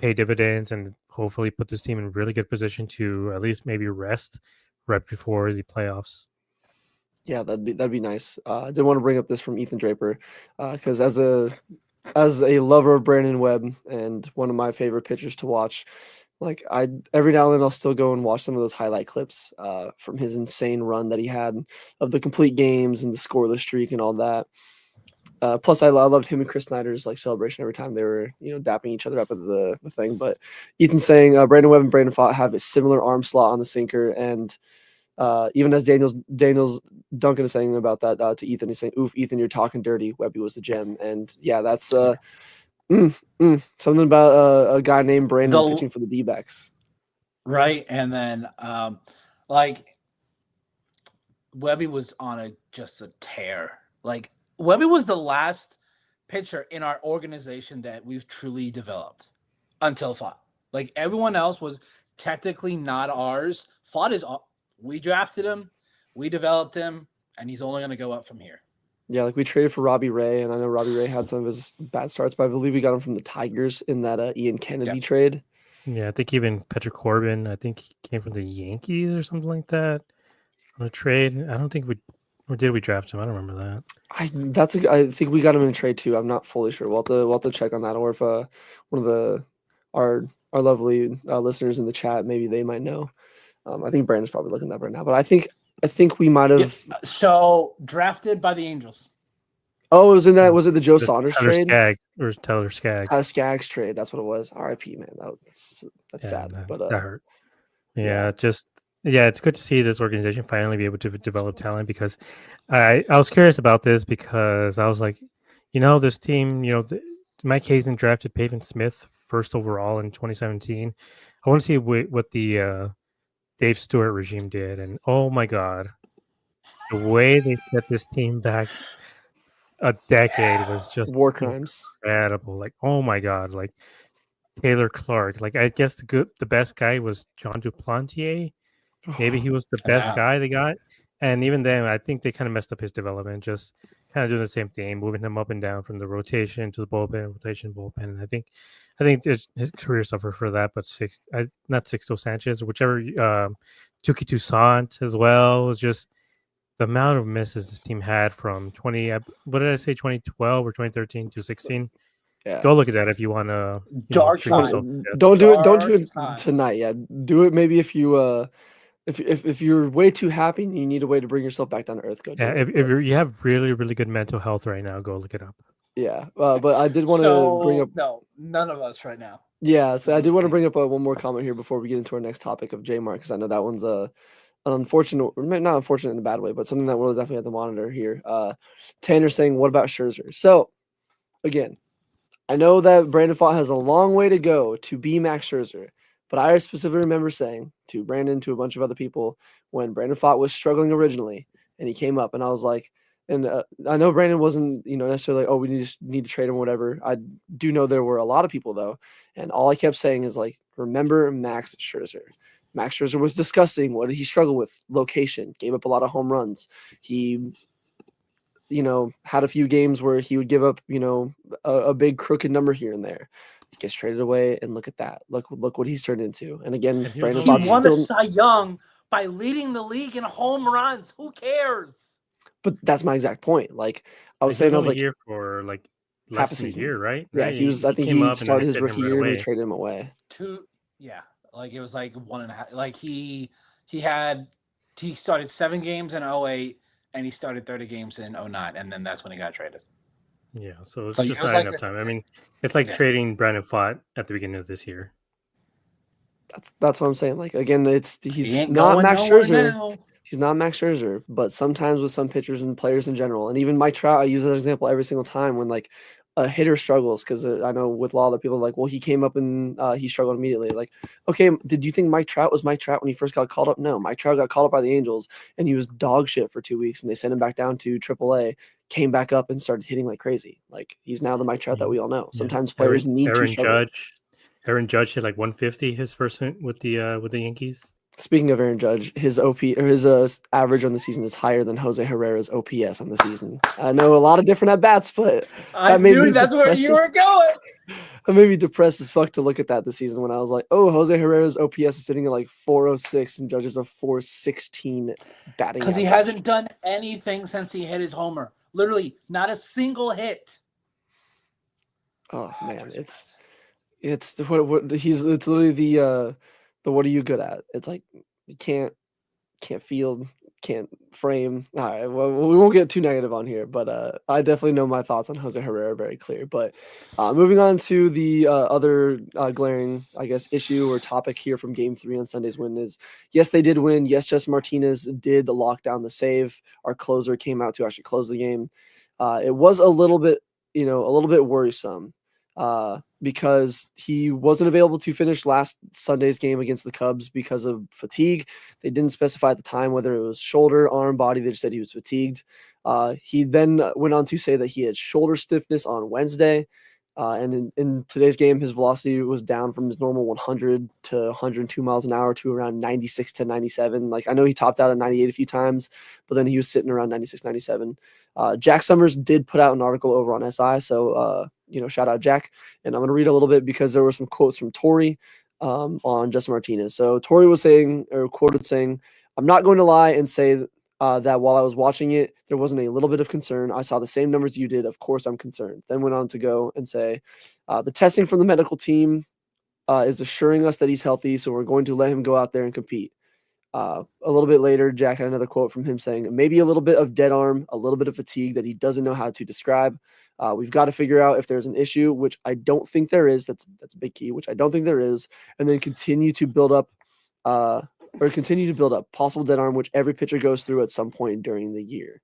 Speaker 2: pay dividends and hopefully put this team in really good position to at least maybe rest right before the playoffs.
Speaker 1: Yeah, that'd be nice. I did want to bring up this from Ethan Draper, because as a lover of Brandon Webb and one of my favorite pitchers to watch, like every now and then I'll still go and watch some of those highlight clips from his insane run that he had of the complete games and the scoreless streak and all that. Plus, I loved him and Chris Snyder's like celebration every time they were, dapping each other up at the thing. But Ethan's saying Brandon Webb and Brandon Pfaadt have a similar arm slot on the sinker, and even as Daniel's Duncan is saying about that to Ethan, he's saying, "Oof, Ethan, you're talking dirty. Webby was the gem." And yeah, that's something about a guy named Brandon pitching for the D-backs.
Speaker 3: Right, and then like Webby was on just a tear. Like Webby was the last pitcher in our organization that we've truly developed until Pfaadt. Like everyone else was technically not ours. Pfaadt is. We drafted him, we developed him, and he's only going to go up from here.
Speaker 1: Yeah, like we traded for Robbie Ray, and I know Robbie Ray had some of his bad starts, but I believe we got him from the Tigers in that Ian Kennedy trade.
Speaker 2: Yeah, I think even Patrick Corbin, I think he came from the Yankees or something like that on a trade. I don't think or did we draft him? I don't remember that.
Speaker 1: I think we got him in a trade too. I'm not fully sure. We'll have to check on that, or if one of our lovely listeners in the chat, maybe they might know. I think Brandon's probably looking that up right now, but I think we might have.
Speaker 3: So drafted by the Angels.
Speaker 1: Oh, was it the Joe Saunders trade?
Speaker 2: Tyler Skaggs.
Speaker 1: Tyler Skaggs trade. That's what it was. R.I.P. Man, that's sad. But
Speaker 2: that hurt. Yeah, it's good to see this organization finally be able to develop talent, because I was curious about this, because I was like, this team, Mike Hazen drafted Pavin Smith first overall in 2017. I want to see what the Dave Stewart regime did, and oh my god, the way they set this team back a decade was just
Speaker 1: war crimes.
Speaker 2: Incredible. Like, oh my god, like Taylor Clark. Like, I guess the best guy was John Duplantier. Maybe he was the best guy they got, and even then, I think they kind of messed up his development. Just kind of doing the same thing, moving him up and down from the rotation to the bullpen, bullpen. And I think his career suffered for that. But not Sixto Sanchez, or whichever, Tuki Toussaint as well, was just the amount of misses this team had from 2012 or 2013 to 16. Yeah. Go look at that if you want to.
Speaker 3: Dark time.
Speaker 1: Don't do it tonight. Yeah, do it maybe if you if you're way too happy and you need a way to bring yourself back down to earth. Go.
Speaker 2: If you have really, really good mental health right now, go look it up.
Speaker 1: Yeah, but I did want to bring up.
Speaker 3: No, none of us right now.
Speaker 1: Yeah, so I did want to bring up one more comment here before we get into our next topic of J-Mark, because I know that one's an unfortunate, not unfortunate in a bad way, but something that we'll definitely have to monitor here. Tanner saying, "What about Scherzer?" So, again, I know that Brandon Pfaadt has a long way to go to be Max Scherzer, But I specifically remember saying to Brandon, to a bunch of other people, when Brandon Pfaadt was struggling originally, and he came up, and I was like, and I know Brandon wasn't, necessarily, oh, we need to trade him or whatever. I do know there were a lot of people though, and all I kept saying is like, remember Max Scherzer. Max Scherzer was disgusting. What did he struggle with? Location. Gave up a lot of home runs. He had a few games where he would give up, a big crooked number here and there. He gets traded away, and look at that. Look what he's turned into. And again,
Speaker 2: And
Speaker 1: Brandon
Speaker 3: He
Speaker 1: Pfaadt
Speaker 3: won the
Speaker 1: still.
Speaker 3: Cy Young by leading the league in home runs. Who cares?
Speaker 1: But that's my exact point. Like I was
Speaker 2: he
Speaker 1: saying, I
Speaker 2: was
Speaker 1: was
Speaker 2: only
Speaker 1: like
Speaker 2: here for like
Speaker 1: half a
Speaker 2: less than a
Speaker 1: season.
Speaker 2: year, right?
Speaker 1: Yeah,
Speaker 2: Right?
Speaker 1: he was. I think
Speaker 2: came
Speaker 1: he
Speaker 2: up and then
Speaker 1: started
Speaker 2: they
Speaker 1: his
Speaker 2: traded him
Speaker 1: rookie
Speaker 2: right
Speaker 1: year, and we
Speaker 2: away.
Speaker 1: traded him away.
Speaker 3: Like it was like 1.5. Like he started 7 games in 08, and he started 30 games in 09, and then that's when he got traded.
Speaker 2: Yeah, so it's
Speaker 3: So
Speaker 2: just
Speaker 3: it was
Speaker 2: not
Speaker 3: like
Speaker 2: enough
Speaker 3: this
Speaker 2: time. I
Speaker 3: thing.
Speaker 2: mean, it's like
Speaker 3: Yeah.
Speaker 2: trading Brandon Pfaadt at the beginning of this year.
Speaker 1: That's what I'm saying. Like again,
Speaker 3: He
Speaker 1: he's
Speaker 3: ain't
Speaker 1: not
Speaker 3: going
Speaker 1: Max
Speaker 3: nowhere
Speaker 1: Scherzer.
Speaker 3: now.
Speaker 1: He's not Max Scherzer, but sometimes with some pitchers and players in general, and even Mike Trout, I use that example every single time when like a hitter struggles, because I know with a lot of other people like, well, he came up and he struggled immediately. Like, okay, did you think Mike Trout was Mike Trout when he first got called up? No, Mike Trout got called up by the Angels, and he was dog shit for 2 weeks, and they sent him back down to AAA, came back up and started hitting like crazy. Like he's now the Mike Trout that we all know.
Speaker 2: Yeah.
Speaker 1: Sometimes players need to struggle.
Speaker 2: Aaron Judge hit like 150 his first with the Yankees.
Speaker 1: Speaking of Aaron Judge, his OP or his average on the season is higher than Jose Herrera's OPS on the season. I know a lot of different at bats, but
Speaker 3: I knew that's where you were going.
Speaker 1: That made me depressed as fuck to look at that this season when I was like, oh, Jose Herrera's OPS is sitting at like 406 and Judge's a 416 batting.
Speaker 3: Because he hasn't done anything since he hit his homer. Literally, not a single hit.
Speaker 1: Oh man, it's what he's it's literally the what are you good at? It's like you can't field, can't frame. All right, well, we won't get too negative on here, but I definitely know my thoughts on Jose Herrera very clear. But moving on to the other glaring, I guess, issue or topic here from Game 3 on Sunday's win is, yes, they did win. Yes, Justin Martinez did lock down the save. Our closer came out to actually close the game. It was a little bit worrisome. Because he wasn't available to finish last Sunday's game against the Cubs because of fatigue. They didn't specify at the time whether it was shoulder, arm, body. They just said he was fatigued. He then went on to say that he had shoulder stiffness on Wednesday. And in today's game, his velocity was down from his normal 100 to 102 miles an hour to around 96 to 97. Like I know he topped out at 98 a few times, but then he was sitting around 96, 97. Jack Summers did put out an article over on SI. So, shout out Jack. And I'm going to read a little bit because there were some quotes from Torrey on Justin Martinez. So Torrey was saying, or quoted saying, "I'm not going to lie and say that while I was watching it, there wasn't a little bit of concern. I saw the same numbers you did. Of course, I'm concerned." Then went on to go and say, "The testing from the medical team is assuring us that he's healthy, so we're going to let him go out there and compete." A little bit later, Jack had another quote from him saying, "Maybe a little bit of dead arm, a little bit of fatigue that he doesn't know how to describe. We've got to figure out if there's an issue, which I don't think there is. That's a big key, which I don't think there is, and then continue to build up possible dead arm, which every pitcher goes through at some point during the year."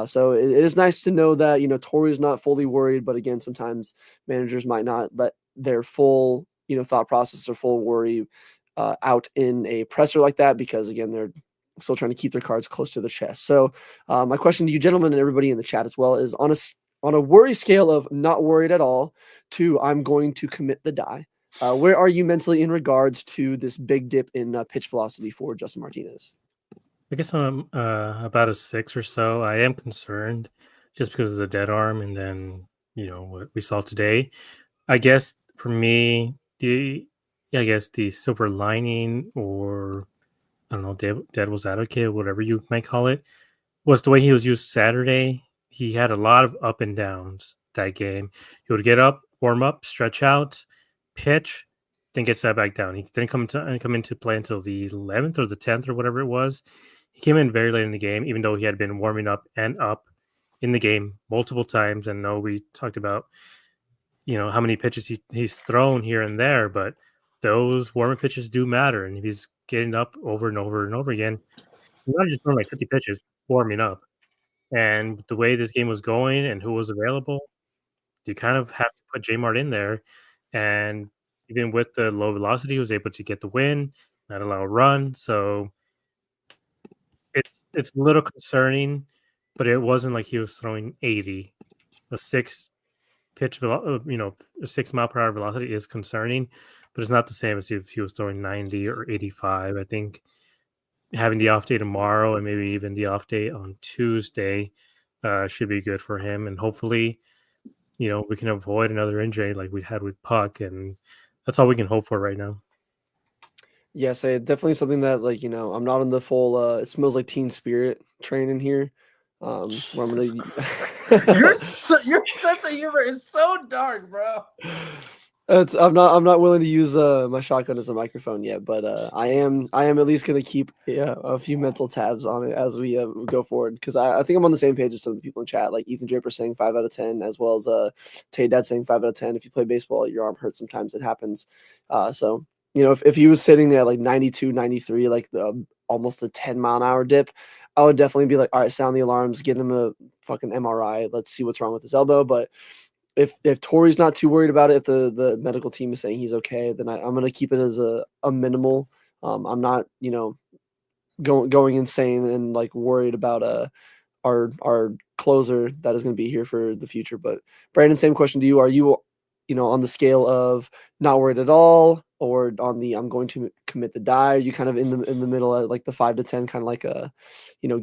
Speaker 1: So it is nice to know that, Torrey is not fully worried, but again, sometimes managers might not let their full, thought process or full worry out in a presser like that, because again, they're still trying to keep their cards close to the chest. So my question to you gentlemen and everybody in the chat as well is, on a worry scale of not worried at all to I'm going to commit the die, where are you mentally in regards to this big dip in pitch velocity for Justin Martinez?
Speaker 2: I guess I'm about a 6 or so. I am concerned just because of the dead arm, and then what we saw today. I guess for me, the silver lining, or I don't know, devil's advocate, whatever you might call it, was the way he was used Saturday. He had a lot of up and downs that game. He would get up, warm up, stretch out, pitch, then get set back down. He didn't come into play until the 11th or the 10th or whatever it was. He came in very late in the game, even though he had been warming up and up in the game multiple times. And no, we talked about how many pitches he's thrown here and there, but those warm-up pitches do matter. And if he's getting up over and over and over again, he's not just throwing like 50 pitches, warming up. And the way this game was going and who was available, you kind of have to put J-Mart in there. And even with the low velocity, he was able to get the win, not allow a run. So it's a little concerning, but it wasn't like he was throwing 80. A 6 mile per hour velocity is concerning, but it's not the same as if he was throwing 90 or 85. I think having the off day tomorrow and maybe even the off day on Tuesday should be good for him, and hopefully, we can avoid another injury like we had with Puck, and that's all we can hope for right now.
Speaker 1: Yes, definitely something that I'm not in the full it smells like Teen Spirit train in here. Where I'm gonna
Speaker 3: your sense of humor is so dark, bro.
Speaker 1: I'm not willing to use my shotgun as a microphone yet, but I am at least gonna keep a few mental tabs on it as we go forward, because I think I'm on the same page as some of the people in chat, like Ethan Draper saying 5 out of 10, as well as Tay Dad saying 5 out of 10. If you play baseball, your arm hurts sometimes, it happens. So if he was sitting at like 92, 93, like almost a 10-mile-an-hour dip, I would definitely be like, all right, sound the alarms, get him a fucking MRI, let's see what's wrong with his elbow. But if Tori's not too worried about it, if the medical team is saying he's okay, then I'm going to keep it as a minimal. I'm not, going insane and like worried about our closer that is going to be here for the future. But Brandon, same question to you. Are you, on the scale of not worried at all, or on the I'm going to commit the die? Are you kind of in the middle at like the 5 to 10, kind of like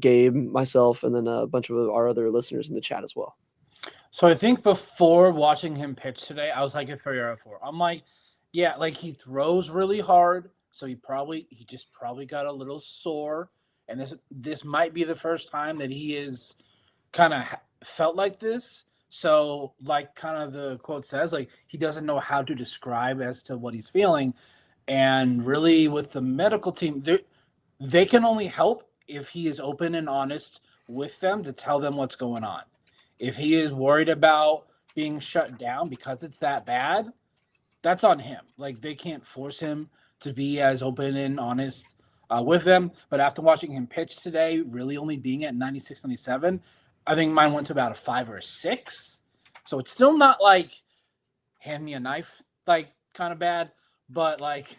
Speaker 1: Gabe, myself, and then a bunch of our other listeners in the chat as well?
Speaker 3: So I think before watching him pitch today, I was like a 3 out of 4. I'm like, yeah, like he throws really hard, so he just got a little sore, and this might be the first time that he is kind of felt like this. So like kind of the quote says, like he doesn't know how to describe as to what he's feeling, and really with the medical team, they can only help if he is open and honest with them to tell them what's going on. If he is worried about being shut down because it's that bad, that's on him. Like they can't force him to be as open and honest with them. But after watching him pitch today, really only being at 96, 97, I think mine went to about a 5 or a 6. So it's still not like hand me a knife, like kind of bad, but like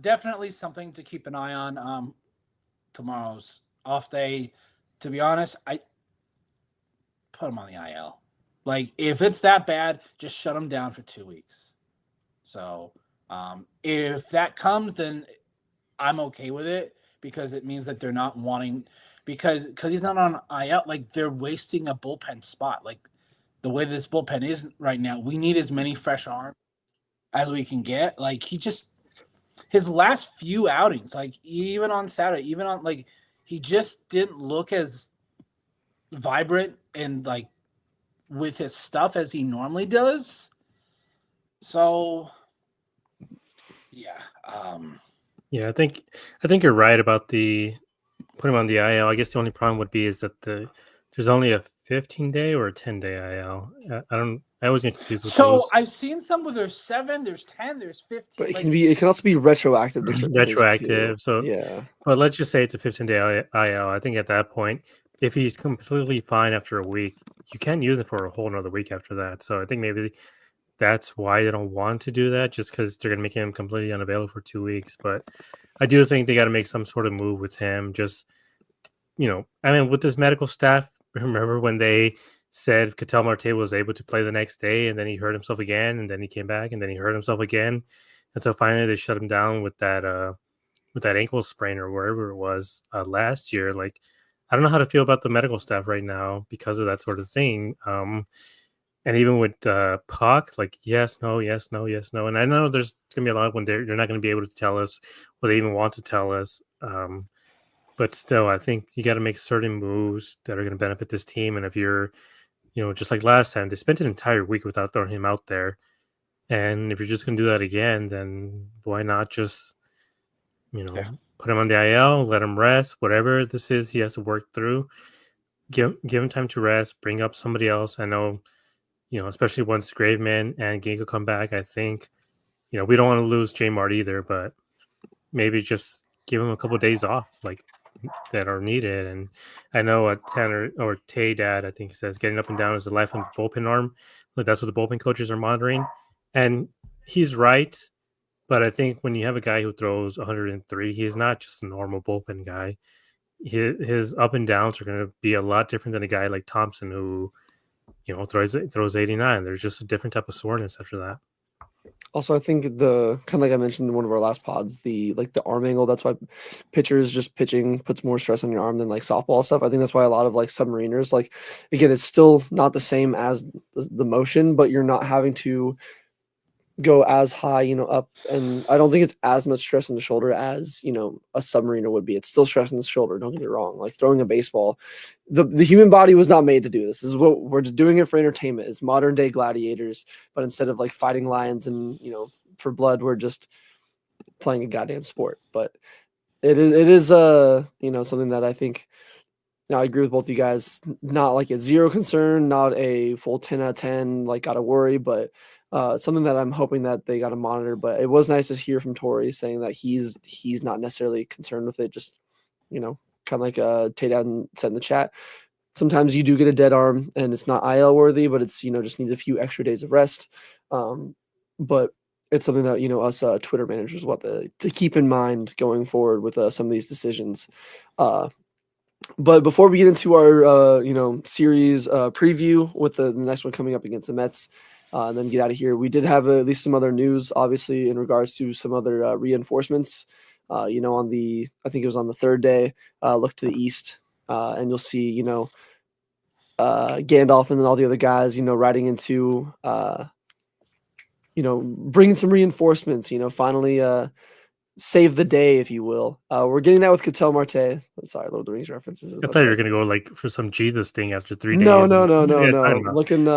Speaker 3: definitely something to keep an eye on. Tomorrow's off day. To be honest, I put him on the IL. Like if it's that bad, just shut him down for 2 weeks. So if that comes, then I'm okay with it, because it means that they're not wanting, because he's not on IL, like they're wasting a bullpen spot. Like the way this bullpen is right now, we need as many fresh arms as we can get. Like his last few outings, like even on Saturday, even on like he just didn't look as vibrant and like with his stuff as he normally does. So yeah.
Speaker 2: Yeah, I think you're right about the put him on the IL. I guess the only problem would be is that there's only a 15-day or a 10-day IL. I always get confused with those.
Speaker 3: So I've seen some where there's 7, there's 10, there's 15.
Speaker 1: But it can also be retroactive to certain
Speaker 2: retroactive.
Speaker 1: things
Speaker 2: So
Speaker 1: yeah.
Speaker 2: But let's just say it's a 15-day IL. I think at that point, if he's completely fine after a week, you can't use it for a whole another week after that. So I think maybe that's why they don't want to do that, just because they're going to make him completely unavailable for 2 weeks. But I do think they got to make some sort of move with him. Just, with this medical staff, remember when they said Ketel Marte was able to play the next day, and then he hurt himself again, and then he came back, and then he hurt himself again. And so finally they shut him down with that ankle sprain or wherever it was last year. Like, I don't know how to feel about the medical staff right now because of that sort of thing. And even with Puck, like yes, no, yes, no, yes, no. And I know there's gonna be a lot when they're not gonna be able to tell us what they even want to tell us. But still, I think you got to make certain moves that are going to benefit this team. And if you're, just like last time, they spent an entire week without throwing him out there. And if you're just going to do that again, then why not just, put him on the IL, let him rest, whatever this is he has to work through. Give him time to rest, bring up somebody else. I know, especially once Graveman and Ginkgo come back, I think, we don't want to lose J Mart either, but maybe just give him a couple of days off, like that are needed. And I know Tanner or Tay Dad, I think he says getting up and down is the life on the bullpen arm. Like that's what the bullpen coaches are monitoring. And he's right, but I think when you have a guy who throws 103, he's not just a normal bullpen guy. His up and downs are going to be a lot different than a guy like Thompson who, throws 89. There's just a different type of soreness after that.
Speaker 1: Also, I think the kind of like I mentioned in one of our last pods, the arm angle. That's why pitchers just pitching puts more stress on your arm than like softball stuff. I think that's why a lot of like submariners, like again, it's still not the same as the motion, but you're not having to go as high, up. And I don't think it's as much stress in the shoulder as, a submariner would be. It's still stress in the shoulder. Don't get me wrong. Like throwing a baseball, the human body was not made to do this. This is what we're just doing it for entertainment. It's modern day gladiators, but instead of like fighting lions and, for blood, we're just playing a goddamn sport. But it is something that I think, I agree with both of you guys. Not like a zero concern, not a full 10 out of 10, like gotta worry, but something that I'm hoping that they got to monitor. But it was nice to hear from Tori saying that he's not necessarily concerned with it. Just, kind of like Tatum said in the chat. Sometimes you do get a dead arm and it's not IL worthy, but it's, just needs a few extra days of rest. But it's something that, us Twitter managers want to keep in mind going forward with some of these decisions. But before we get into our, series preview with the next one coming up against the Mets, and then get out of here, we did have at least some other news, obviously, in regards to some other reinforcements. I think it was on the third day, look to the east, and you'll see, Gandalf and all the other guys, riding into, bringing some reinforcements, finally save the day, if you will. We're getting that with Ketel Marte. Sorry, Lord of the Rings references.
Speaker 2: I thought you were going to go like for some Jesus thing after 3 days.
Speaker 1: No.
Speaker 2: Looking,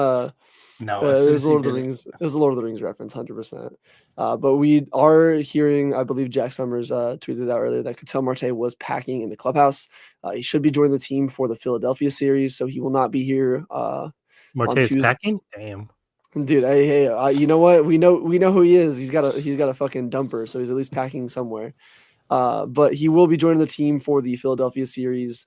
Speaker 3: No,
Speaker 1: it was Lord of the Rings. It was a Lord of the Rings reference, 100%. But we are hearing, I believe Jack Summers tweeted out earlier that Ketel Marte was packing in the clubhouse. He should be joining the team for the Philadelphia series, so he will not be here.
Speaker 2: Marte is packing? Damn.
Speaker 1: Dude, hey, you know what? We know who he is. He's got a fucking dumper, so he's at least packing somewhere. But he will be joining the team for the Philadelphia series,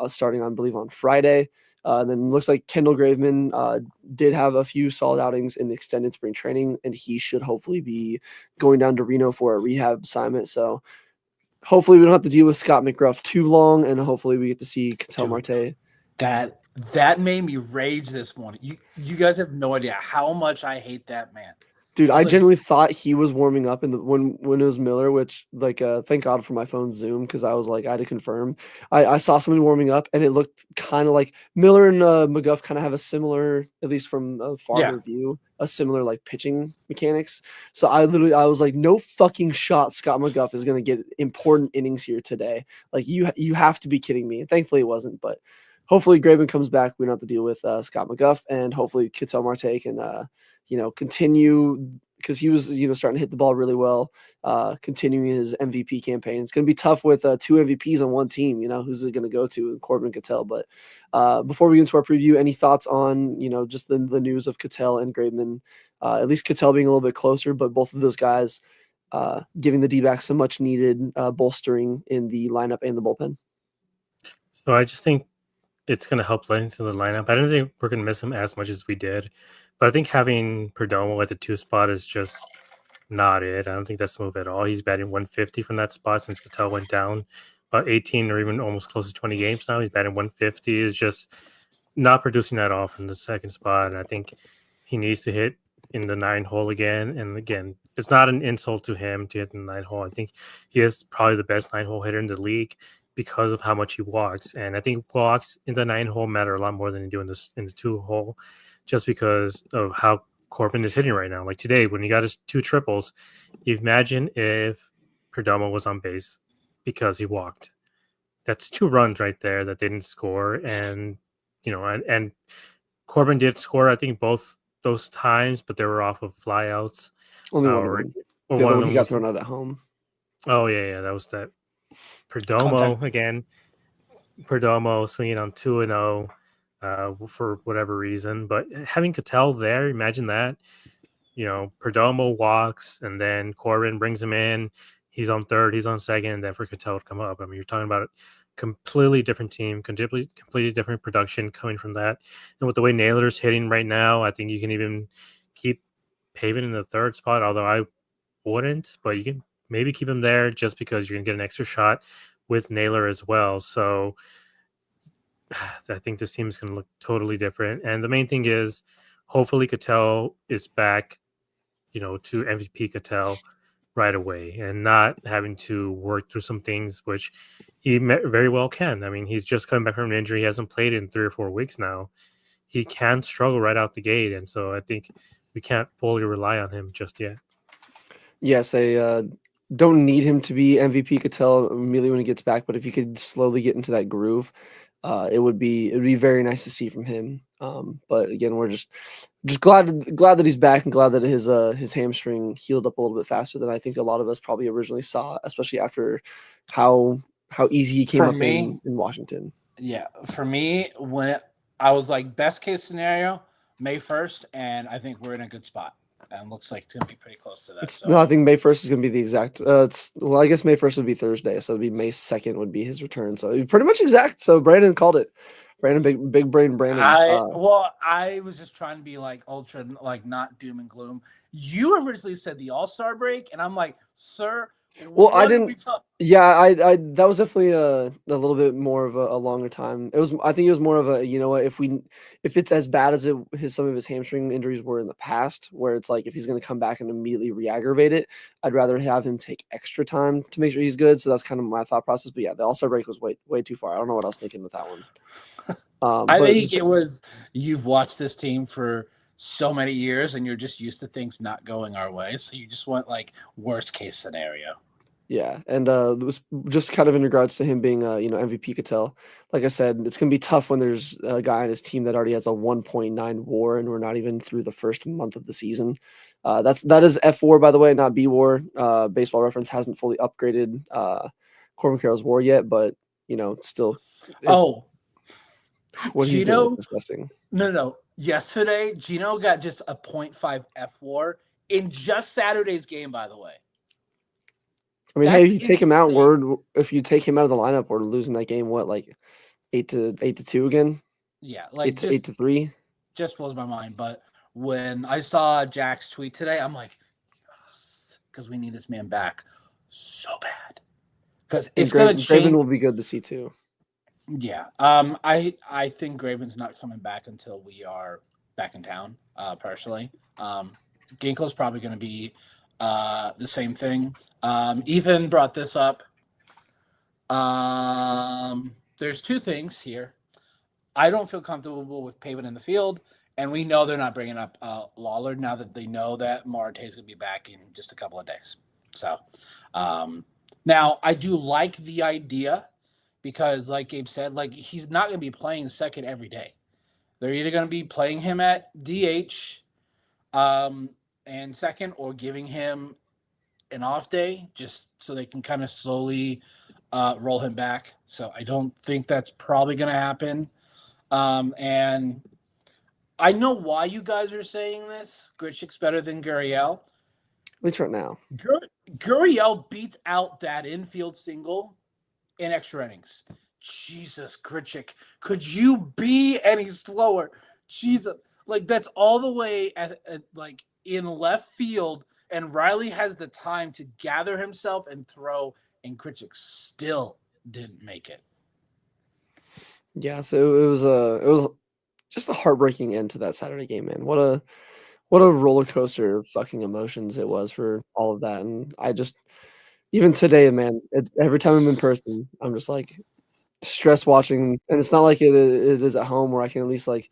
Speaker 1: starting I believe on Friday. And then looks like Kendall Graveman did have a few solid outings in extended spring training, and he should hopefully be going down to Reno for a rehab assignment. So hopefully we don't have to deal with Scott McGruff too long, and hopefully we get to see Ketel Marte.
Speaker 3: That made me rage this morning. You guys have no idea how much I hate that man.
Speaker 1: Dude, I genuinely thought he was warming up when it was Miller, which thank God for my phone's Zoom, because I was like, I had to confirm. I saw somebody warming up and it looked kind of like Miller and McGuff kind of have a similar, at least from a farther view, a similar like pitching mechanics. So I was like, no fucking shot Scott McGuff is gonna get important innings here today. Like you have to be kidding me. And thankfully it wasn't, but hopefully Graveman comes back. We don't have to deal with Scott McGuff, and hopefully Ketel Marte can continue, because he was, starting to hit the ball really well, continuing his MVP campaign. It's going to be tough with 2 MVPs on one team. Who's it going to go to? Corbin and Ketel. But before we get into our preview, any thoughts on, just the news of Ketel and Graveman? At least Ketel being a little bit closer, but both of those guys giving the D-backs some much needed bolstering in the lineup and the bullpen.
Speaker 2: So I just think it's going to help lengthen the lineup. I don't think we're going to miss him as much as we did. But I think having Perdomo at the 2 spot is just not it. I don't think that's the move at all. He's batting 150 from that spot since Ketel went down about 18 or even almost close to 20 games now. He's batting 150. Is just not producing that off in the second spot. And I think he needs to hit in the 9 hole again. And again, it's not an insult to him to hit the 9 hole. I think he is probably the best 9 hole hitter in the league because of how much he walks. And I think walks in the 9 hole matter a lot more than he do in the 2 hole. Just because of how Corbin is hitting right now. Like today, when he got his 2 triples, imagine if Perdomo was on base because he walked. That's 2 runs right there that they didn't score. And, and Corbin did score, I think, both those times, but they were off of flyouts.
Speaker 1: Only one of them. The other one he got thrown out at home.
Speaker 2: Oh, yeah. That was that. Perdomo, again. Perdomo swinging on 2-0. For whatever reason, but having Ketel there, imagine that. Perdomo walks, and then Corbin brings him in. He's on third, he's on second, and then for Ketel to come up. I mean, you're talking about a completely different team, completely different production coming from that. And with the way Naylor's hitting right now, I think you can even keep Pavin in the third spot, although I wouldn't, but you can maybe keep him there just because you're going to get an extra shot with Naylor as well. So I think this team is going to look totally different. And the main thing is hopefully Cattell is back, to MVP Cattell right away and not having to work through some things, which he very well can. I mean, he's just coming back from an injury. He hasn't played in 3 or 4 weeks now. He can struggle right out the gate. And so I think we can't fully rely on him just yet.
Speaker 1: Yes, I don't need him to be MVP Cattell immediately when he gets back, but if he could slowly get into that groove, it would be very nice to see from him. But again, we're just glad that he's back and glad that his hamstring healed up a little bit faster than I think a lot of us probably originally saw, especially after how easy he came up in Washington.
Speaker 3: Yeah, for me, when I was like best case scenario, May 1st, and I think we're in a good spot. And looks like it's going to be pretty close to that. So.
Speaker 1: No, I think May 1st is going to be the exact. I guess May 1st would be Thursday, so it'd be May 2nd would be his return. So it'd be pretty much exact. So Brandon called it. Brandon, big brain Brandon.
Speaker 3: I was just trying to be like ultra, like not doom and gloom. You originally said the All-Star break, and I'm like, sir.
Speaker 1: Well, I didn't. Yeah, I that was definitely a little bit more of a longer time. I think it was more of a, if it's as bad as some of his hamstring injuries were in the past, where it's like if he's going to come back and immediately re-aggravate it, I'd rather have him take extra time to make sure he's good. So that's kind of my thought process. But yeah, the All-Star break was way too far. I don't know what I was thinking with that one.
Speaker 3: I think it was you've watched this team for so many years and you're just used to things not going our way. So you just want like worst case scenario.
Speaker 1: Yeah. And it was just kind of in regards to him being, MVP Cattell. Like I said, it's going to be tough when there's a guy on his team that already has a 1.9 WAR and we're not even through the first month of the season. That is F4, by the way, not B WAR. Baseball Reference hasn't fully upgraded Corbin Carroll's WAR yet, but still. What he's doing is disgusting.
Speaker 3: No. Yesterday, Geno got just a 0.5 F WAR in just Saturday's game, by the way.
Speaker 1: I mean, hey, if you take him out, if you take him out of the lineup, we're losing that game. What, like 8-2 again?
Speaker 3: Yeah, like
Speaker 1: 8-3.
Speaker 3: Just blows my mind. But when I saw Jack's tweet today, I'm like, yes, because we need this man back so bad. Because it's going to change.
Speaker 1: Graven will be good to see too.
Speaker 3: Yeah, I think Graven's not coming back until we are back in town. Personally, Ginkgo's probably going to be the same thing. Ethan brought this up. There's 2 things here. I don't feel comfortable with Pavin in the field, and we know they're not bringing up Lawler now that they know that Marte is going to be back in just a couple of days. So now I do like the idea. Because, like Gabe said, like he's not going to be playing second every day. They're either going to be playing him at DH and second, or giving him an off day just so they can kind of slowly roll him back. So I don't think that's probably going to happen. And I know why you guys are saying this. Grichuk's better than Gurriel.
Speaker 1: At least right now.
Speaker 3: Gurriel beats out that infield single in extra innings. Jesus, Grichuk, could you be any slower? Jesus, like that's all the way at like in left field, and Riley has the time to gather himself and throw, and Grichuk still didn't make it.
Speaker 1: Yeah, so it was just a heartbreaking end to that Saturday game, man. What a roller coaster of fucking emotions it was for all of that, and I just. Even today, man, every time I'm in person, I'm just like stress watching. And it's not like it is at home where I can at least like,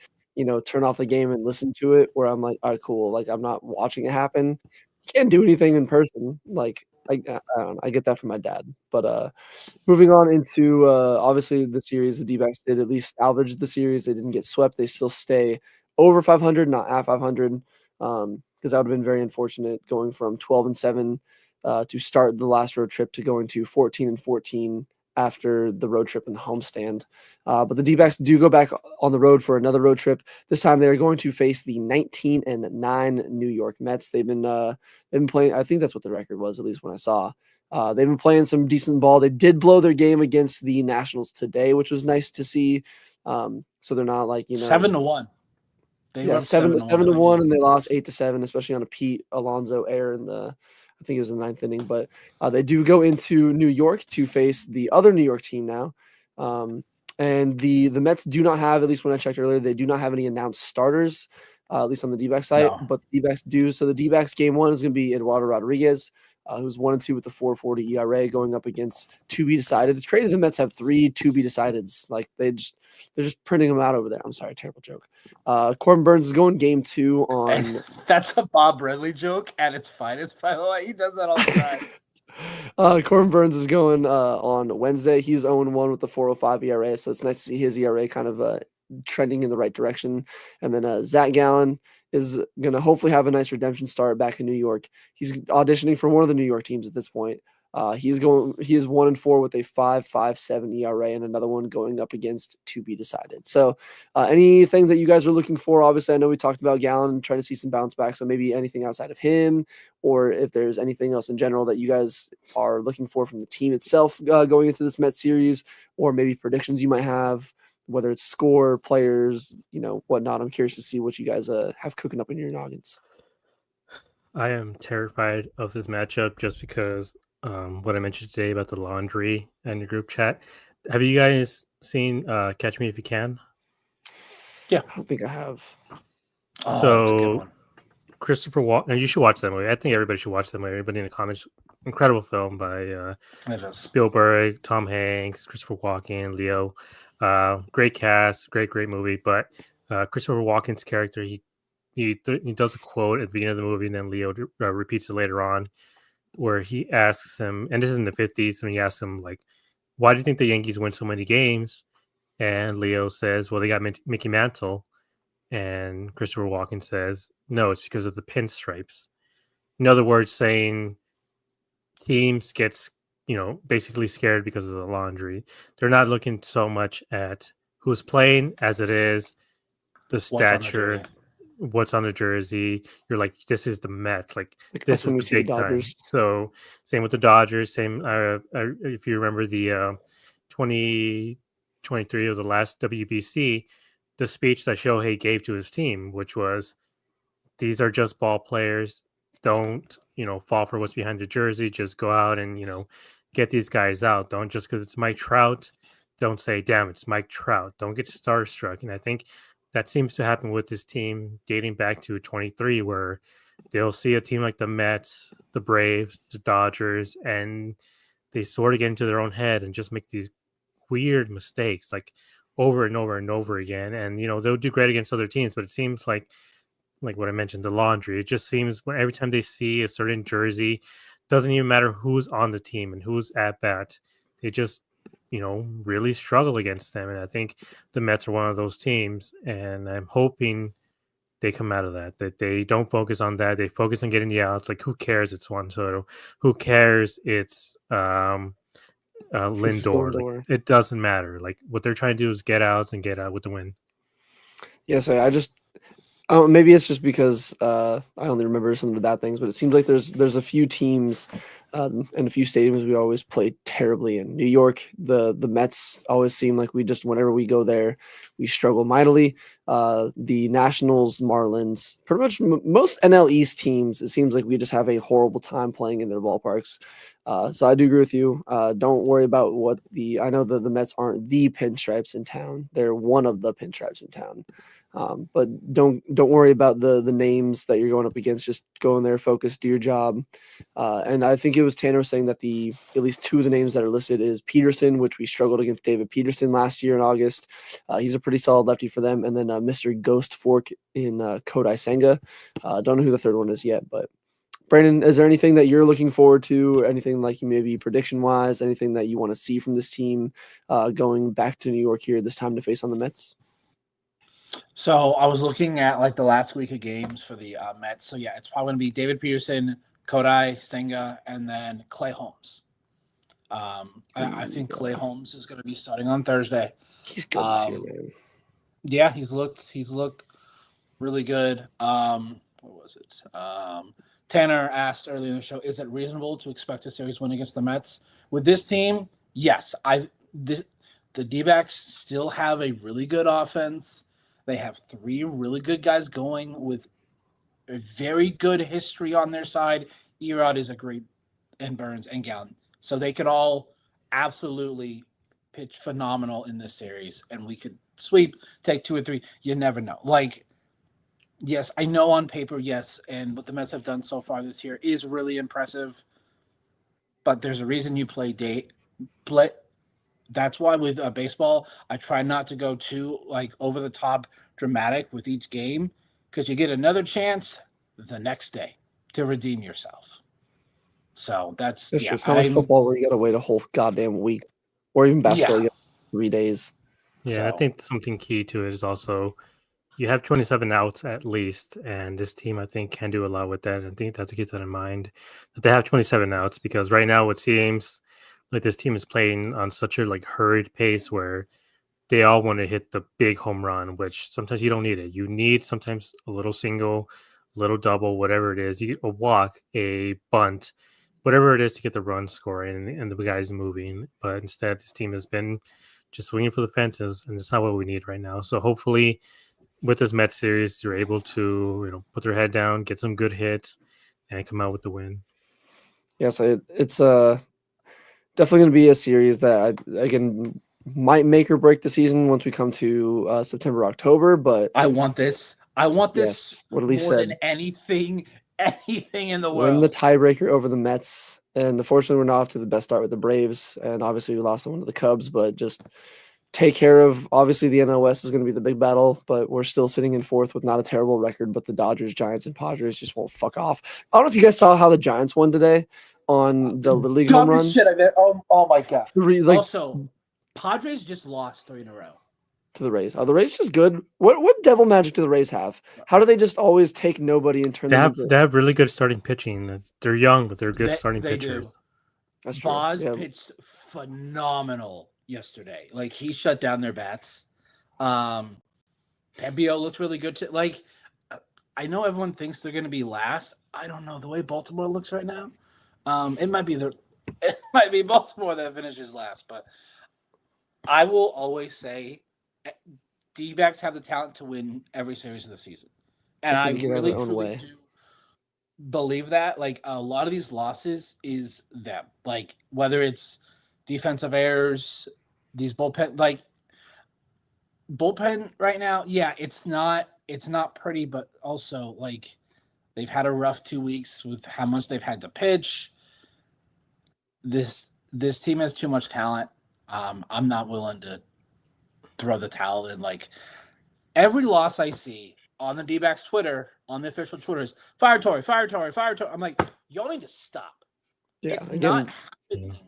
Speaker 1: turn off the game and listen to it where I'm like, all right, cool. Like I'm not watching it happen. You can't do anything in person. Like I don't know, I get that from my dad. But moving on into obviously the series, the D-backs did at least salvage the series. They didn't get swept. They still stay over 500, not at 500. Because that would have been very unfortunate going from 12-7 to start the last road trip to going to 14-14 after the road trip and the homestand. But the D-backs do go back on the road for another road trip. This time they are going to face the 19-9 New York Mets. They've been playing. I think that's what the record was, at least when I saw. They've been playing some decent ball. They did blow their game against the Nationals today, which was nice to see. So they're not like
Speaker 3: 7-1. They
Speaker 1: Yeah,
Speaker 3: were up
Speaker 1: 7-1
Speaker 3: in the game.
Speaker 1: and they lost 8-7, especially on a Pete Alonso error in I think it was the 9th inning. But they do go into New York to face the other New York team now. And the Mets do not have, at least when I checked earlier, they do not have any announced starters, at least on the D-backs site.
Speaker 3: No.
Speaker 1: But the D-backs do. So the D-backs game 1 is going to be Eduardo Rodriguez, who's 1-2 with the 4.40 ERA, going up against to be decided. It's crazy the Mets have 3 to be decideds. Like they're just printing them out over there. I'm sorry, terrible joke. Corbin Burns is going game 2 on.
Speaker 3: That's a Bob Bradley joke at its finest, by the way. He does that all the time.
Speaker 1: Corbin Burns is going on Wednesday. He's 0-1 with the 4.05 ERA, so it's nice to see his ERA kind of trending in the right direction. And then Zach Gallen is going to hopefully have a nice redemption start back in New York. He's auditioning for one of the New York teams at this point. He is 1-4 with a 5.57 ERA and another one going up against to be decided. So anything that you guys are looking for? Obviously, I know we talked about Gallen trying to see some bounce back. So maybe anything outside of him, or if there's anything else in general that you guys are looking for from the team itself going into this Mets series, or maybe predictions you might have, whether it's score, players, whatnot. I'm curious to see what you guys have cooking up in your noggins.
Speaker 2: I am terrified of this matchup just because what I mentioned today about the laundry and the group chat. Have you guys seen Catch Me If You Can?
Speaker 3: Yeah.
Speaker 1: I don't think I have.
Speaker 3: Oh,
Speaker 2: So
Speaker 3: that's a good one.
Speaker 2: Christopher Walken, you should watch that movie. I think everybody should watch that movie. Everybody in the comments. Incredible film by Spielberg, Tom Hanks, Christopher Walken, Leo. Great cast, great movie. But Christopher Walken's character, he does a quote at the beginning of the movie, and then Leo repeats it later on, where he asks him, and this is in the 50s, when he asks him, like, why do you think the Yankees win so many games? And Leo says, well, they got Mickey Mantle. And Christopher Walken says, no, it's because of the pinstripes. In other words, saying teams get, basically scared because of the laundry. They're not looking so much at who's playing as it is the stature, what's on the jersey. You're like, this is the Mets. Like this is the big time. So same with the Dodgers. Same. If you remember the 2023 of the last WBC, the speech that Shohei gave to his team, which was, these are just ball players. Don't, fall for what's behind the jersey. Just go out and, get these guys out. Don't just because it's Mike Trout, don't say, damn, it's Mike Trout. Don't get starstruck. And I think that seems to happen with this team dating back to 23, where they'll see a team like the Mets, the Braves, the Dodgers, and they sort of get into their own head and just make these weird mistakes, like over and over and over again. And, they'll do great against other teams, but it seems like what I mentioned, the laundry, it just seems when every time they see a certain jersey, doesn't even matter who's on the team and who's at bat, they just, really struggle against them. And I think the Mets are one of those teams, and I'm hoping they come out of that they don't focus on that. They focus on getting the outs. Like, who cares? It's Juan Soto. Who cares? It's Lindor. Like, it doesn't matter. Like, what they're trying to do is get outs and get out with the win.
Speaker 1: Yes, I just maybe it's just because I only remember some of the bad things, but it seems like there's a few teams and a few stadiums we always play terribly in. New York, the Mets always seem like we just, whenever we go there, we struggle mightily. The Nationals, Marlins, pretty much most NL East teams, it seems like we just have a horrible time playing in their ballparks. So I do agree with you. Don't worry about I know that the Mets aren't the pinstripes in town. They're one of the pinstripes in town. But don't worry about the names that you're going up against. Just go in there, focus, do your job. And I think it was Tanner saying that at least 2 of the names that are listed is Peterson, which we struggled against David Peterson last year in August. He's a pretty solid lefty for them. And then Mr. Ghost Fork in Kodai Senga. Don't know who the third one is yet, but Brandon, is there anything that you're looking forward to? Anything like maybe prediction-wise? Anything that you want to see from this team going back to New York here this time to face on the Mets?
Speaker 3: So I was looking at like the last week of games for the Mets. So yeah, it's probably going to be David Peterson, Kodai Senga, and then Clay Holmes. I think Clay Holmes is going to be starting on Thursday.
Speaker 1: He's good this year, man.
Speaker 3: Yeah, he's looked really good. What was it? Tanner asked earlier in the show, is it reasonable to expect a series win against the Mets? With this team, yes. The D-backs still have a really good offense. They have 3 really good guys going with a very good history on their side. Erod is a great, and Burns and Gallen. So they could all absolutely pitch phenomenal in this series, and we could sweep, take 2 or 3. You never know. Like, yes, I know on paper, yes, and what the Mets have done so far this year is really impressive. But there's a reason you play that's why with baseball, I try not to go too like over the top dramatic with each game, because you get another chance the next day to redeem yourself. So that's
Speaker 1: true. It's not like football where you got to wait a whole goddamn week, or even basketball, you got 3 days.
Speaker 2: Yeah, I think something key to it is also you have 27 outs at least, and this team I think can do a lot with that. I think they have to keep that in mind that they have 27 outs, because right now it seems like this team is playing on such a like hurried pace where they all want to hit the big home run, which sometimes you don't need it. You need sometimes a little single, little double, whatever it is. You get a walk, a bunt, whatever it is to get the run scoring and the guys moving. But instead, this team has been just swinging for the fences, and it's not what we need right now. So hopefully, with this Mets series, they're able to put their head down, get some good hits, and come out with the win.
Speaker 1: Yes, it's definitely going to be a series that again might make or break the season once we come to September, October. But
Speaker 3: I want this.
Speaker 1: Yes, what Elise
Speaker 3: more
Speaker 1: said.
Speaker 3: than anything in the world.
Speaker 1: Win the tiebreaker over the Mets, and unfortunately, we're not off to the best start with the Braves, and obviously, we lost one to the Cubs. But just take care of. Obviously, the NL West is going to be the big battle, but we're still sitting in fourth with not a terrible record. But the Dodgers, Giants, and Padres just won't fuck off. I don't know if you guys saw how the Giants won today on the Little League home run.
Speaker 3: Shit, oh my god!
Speaker 1: 3,
Speaker 3: also, Padres just lost 3 in a row
Speaker 1: to the Rays. Are the Rays just good? What devil magic do the Rays have? How do they just always take nobody and turn them into...
Speaker 2: They have really good starting pitching. They're young, but they're good starting pitchers.
Speaker 3: Do.
Speaker 1: That's true.
Speaker 3: Boz pitched phenomenal yesterday. Like, he shut down their bats. Pembio looked really good too. Like, I know everyone thinks they're going to be last. I don't know the way Baltimore looks right now. It might be Baltimore that finishes last, but I will always say D-backs have the talent to win every series of the season. And I really truly do believe that. Like, a lot of these losses is them. Like, whether it's defensive errors, these bullpen right now, yeah, it's not pretty, but also like they've had a rough 2 weeks with how much they've had to pitch. This team has too much talent. I'm not willing to throw the towel in. Like, every loss I see on the D-backs Twitter, on the official Twitter, is fire Torrey. I'm like, y'all need to stop.
Speaker 1: Yeah,
Speaker 3: it's not happening.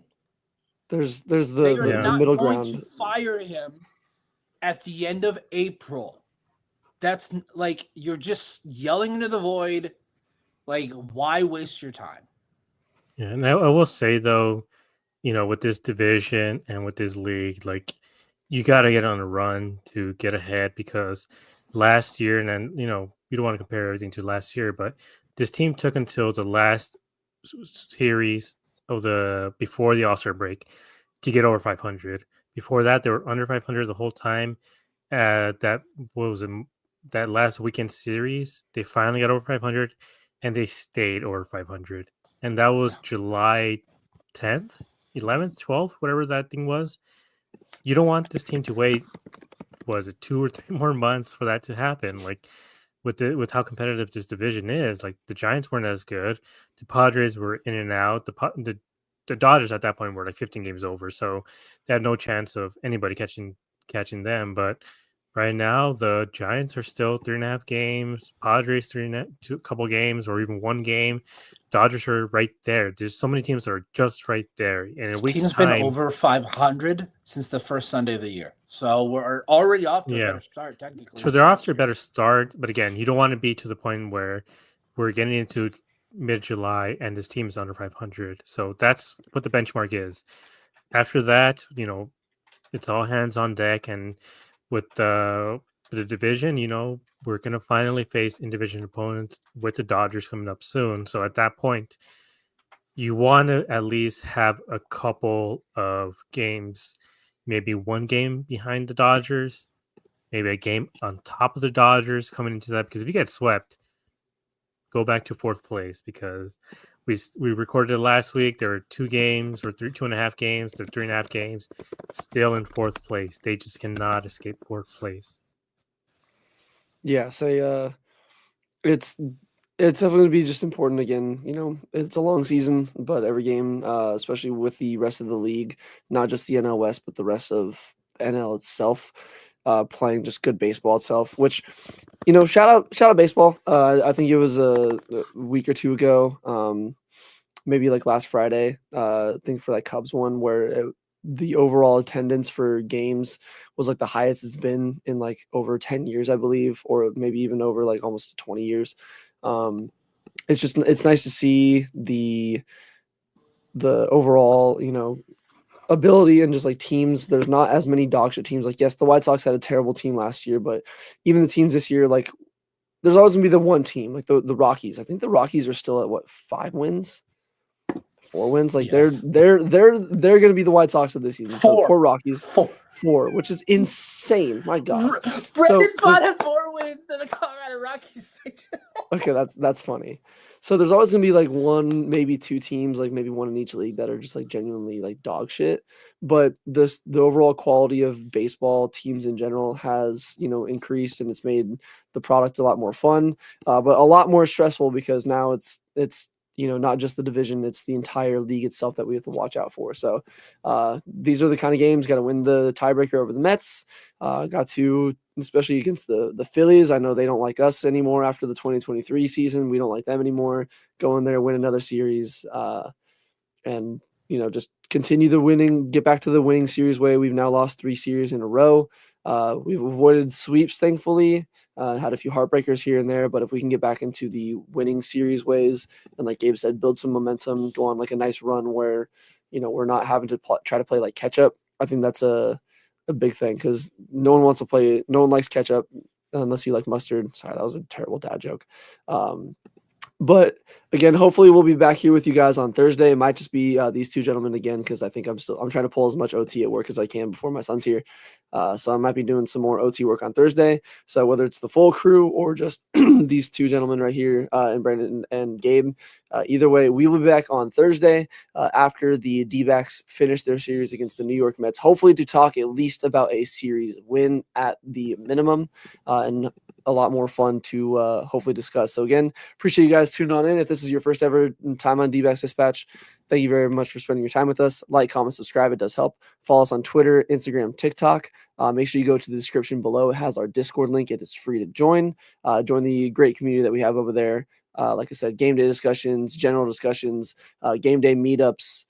Speaker 1: There's the middle ground.
Speaker 3: To fire him at the end of April. That's like, you're just yelling into the void. Like, why waste your time?
Speaker 2: Yeah, and I will say though, with this division and with this league, like, you got to get on a run to get ahead, because last year, and then, you don't want to compare everything to last year, but this team took until the last series of before the All-Star break to get over 500. Before that, they were under 500 the whole time. That last weekend series, they finally got over 500, and they stayed over 500. And that was July 10th, 11th, 12th, whatever that thing was. You don't want this team to wait, was it 2 or 3 more months for that to happen? Like, with how competitive this division is, like, the Giants weren't as good. The Padres were in and out. The Dodgers at that point were like 15 games over, so they had no chance of anybody catching them. But right now, the Giants are still 3.5 games. Padres 2 couple games, or even 1 game. Dodgers are right there. There's so many teams that are just right there. And in a week's time,
Speaker 3: been over 500 since the first Sunday of the year. So we're already off to a better start, technically.
Speaker 2: So they're off to a better start. But again, you don't want to be to the point where we're getting into mid-July and this team is under 500. So that's what the benchmark is. After that, it's all hands on deck. And with the division, we're going to finally face in-division opponents with the Dodgers coming up soon. So at that point, you want to at least have a couple of games, maybe 1 game behind the Dodgers, maybe a game on top of the Dodgers coming into that. Because if you get swept, go back to 4th place, because we recorded it last week. There were 2 games or 2.5 games to 3.5 games still in 4th place. They just cannot escape 4th place.
Speaker 1: Yeah, so it's definitely going to be just important again. It's a long season, but every game, especially with the rest of the league, not just the NL West, but the rest of NL itself, playing just good baseball itself, which, shout out baseball. I think it was a week or two ago, maybe like last Friday, I think for that Cubs one, where the overall attendance for games was like the highest it's been in like over 10 years, I believe, or maybe even over like almost 20 years. It's nice to see the overall, ability and just like teams. There's not as many dog shit teams. Like, yes, the White Sox had a terrible team last year, but even the teams this year, like, there's always gonna be the one team, like the Rockies. I think the Rockies are still at what, 5 wins, 4 wins. Like
Speaker 3: Yes.
Speaker 1: they're gonna be the White Sox of this season. So
Speaker 3: 4.
Speaker 1: poor Rockies,
Speaker 3: 4.
Speaker 1: 4, which is insane. My God.
Speaker 3: Brendan
Speaker 1: So
Speaker 3: Pfaadt had 4 wins than the Colorado Rockies.
Speaker 1: Okay, that's funny. So there's always gonna be like 1, maybe 2 teams, like maybe 1 in each league, that are just like genuinely like dog shit. But the overall quality of baseball teams in general has, increased, and it's made the product a lot more fun, but a lot more stressful, because now it's not just the division, it's the entire league itself that we have to watch out for. So these are the kind of games, got to win the tiebreaker over the Mets, got to, especially against the Phillies. I know they don't like us anymore after the 2023 season. We don't like them anymore. Go in there, win another series, and just continue the winning, get back to the winning series way. We've now lost 3 series in a row. We've avoided sweeps, thankfully. Had a few heartbreakers here and there, but if we can get back into the winning series ways, and like Gabe said, build some momentum, go on like a nice run where, we're not having to try to play like catch up. I think that's a big thing, because no one likes catch up unless you like mustard. Sorry, that was a terrible dad joke. But again, hopefully we'll be back here with you guys on Thursday. It might just be these 2 gentlemen again, because I think I'm trying to pull as much OT at work as I can before my son's here. So I might be doing some more OT work on Thursday. So whether it's the full crew or just these 2 gentlemen right here, and Brandon and Gabe, either way, we will be back on Thursday after the D-backs finish their series against the New York Mets, hopefully to talk at least about a series win at the minimum, and a lot more fun to hopefully discuss. So again, appreciate you guys tuning on in. If this is your first ever time on D-backs Dispatch, thank you very much for spending your time with us. Like, comment, subscribe. It does help. Follow us on Twitter, Instagram, TikTok. Make sure you go to the description below. It has our Discord link. It is free to join. Join the great community that we have over there. Like I said, game day discussions, general discussions, game day meetups,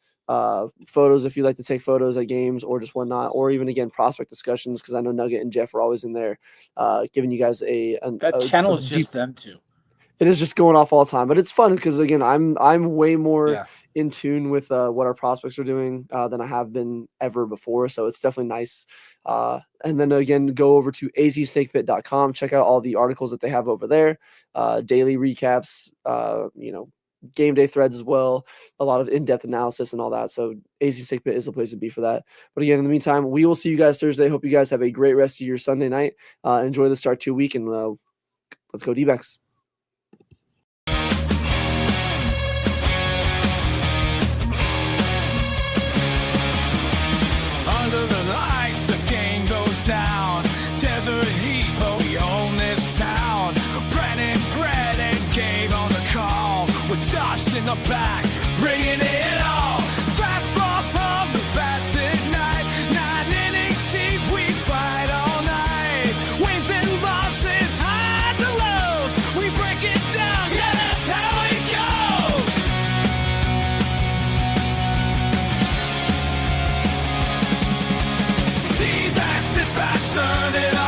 Speaker 1: photos if you like to take photos at games or just whatnot, or even again prospect discussions, because I know Nugget and Jeff are always in there giving you guys
Speaker 3: that channel is just them 2.
Speaker 1: It is just going off all the time, but it's fun because again, I'm way more in tune with what our prospects are doing than I have been ever before. So it's definitely nice. And then again, go over to azsnakepit.com, check out all the articles that they have over there, daily recaps, game day threads as well, a lot of in-depth analysis and all that. So AZ Snake Pit is the place to be for that. But again, in the meantime, we will see you guys Thursday. Hope you guys have a great rest of your Sunday night. Enjoy the start 2 week, and let's go D-backs.
Speaker 4: Under the lights, the game goes down. Desert heat, but we own this town. Brennan, Brett, and Gabe on the call. With Josh in the back, bringing it all. Fastballs hum, the bats ignite. 9 innings deep, we fight all night. Wins and losses, highs and lows. We break it down, yeah, that's how it goes. D-backs Dispatch, turn it on.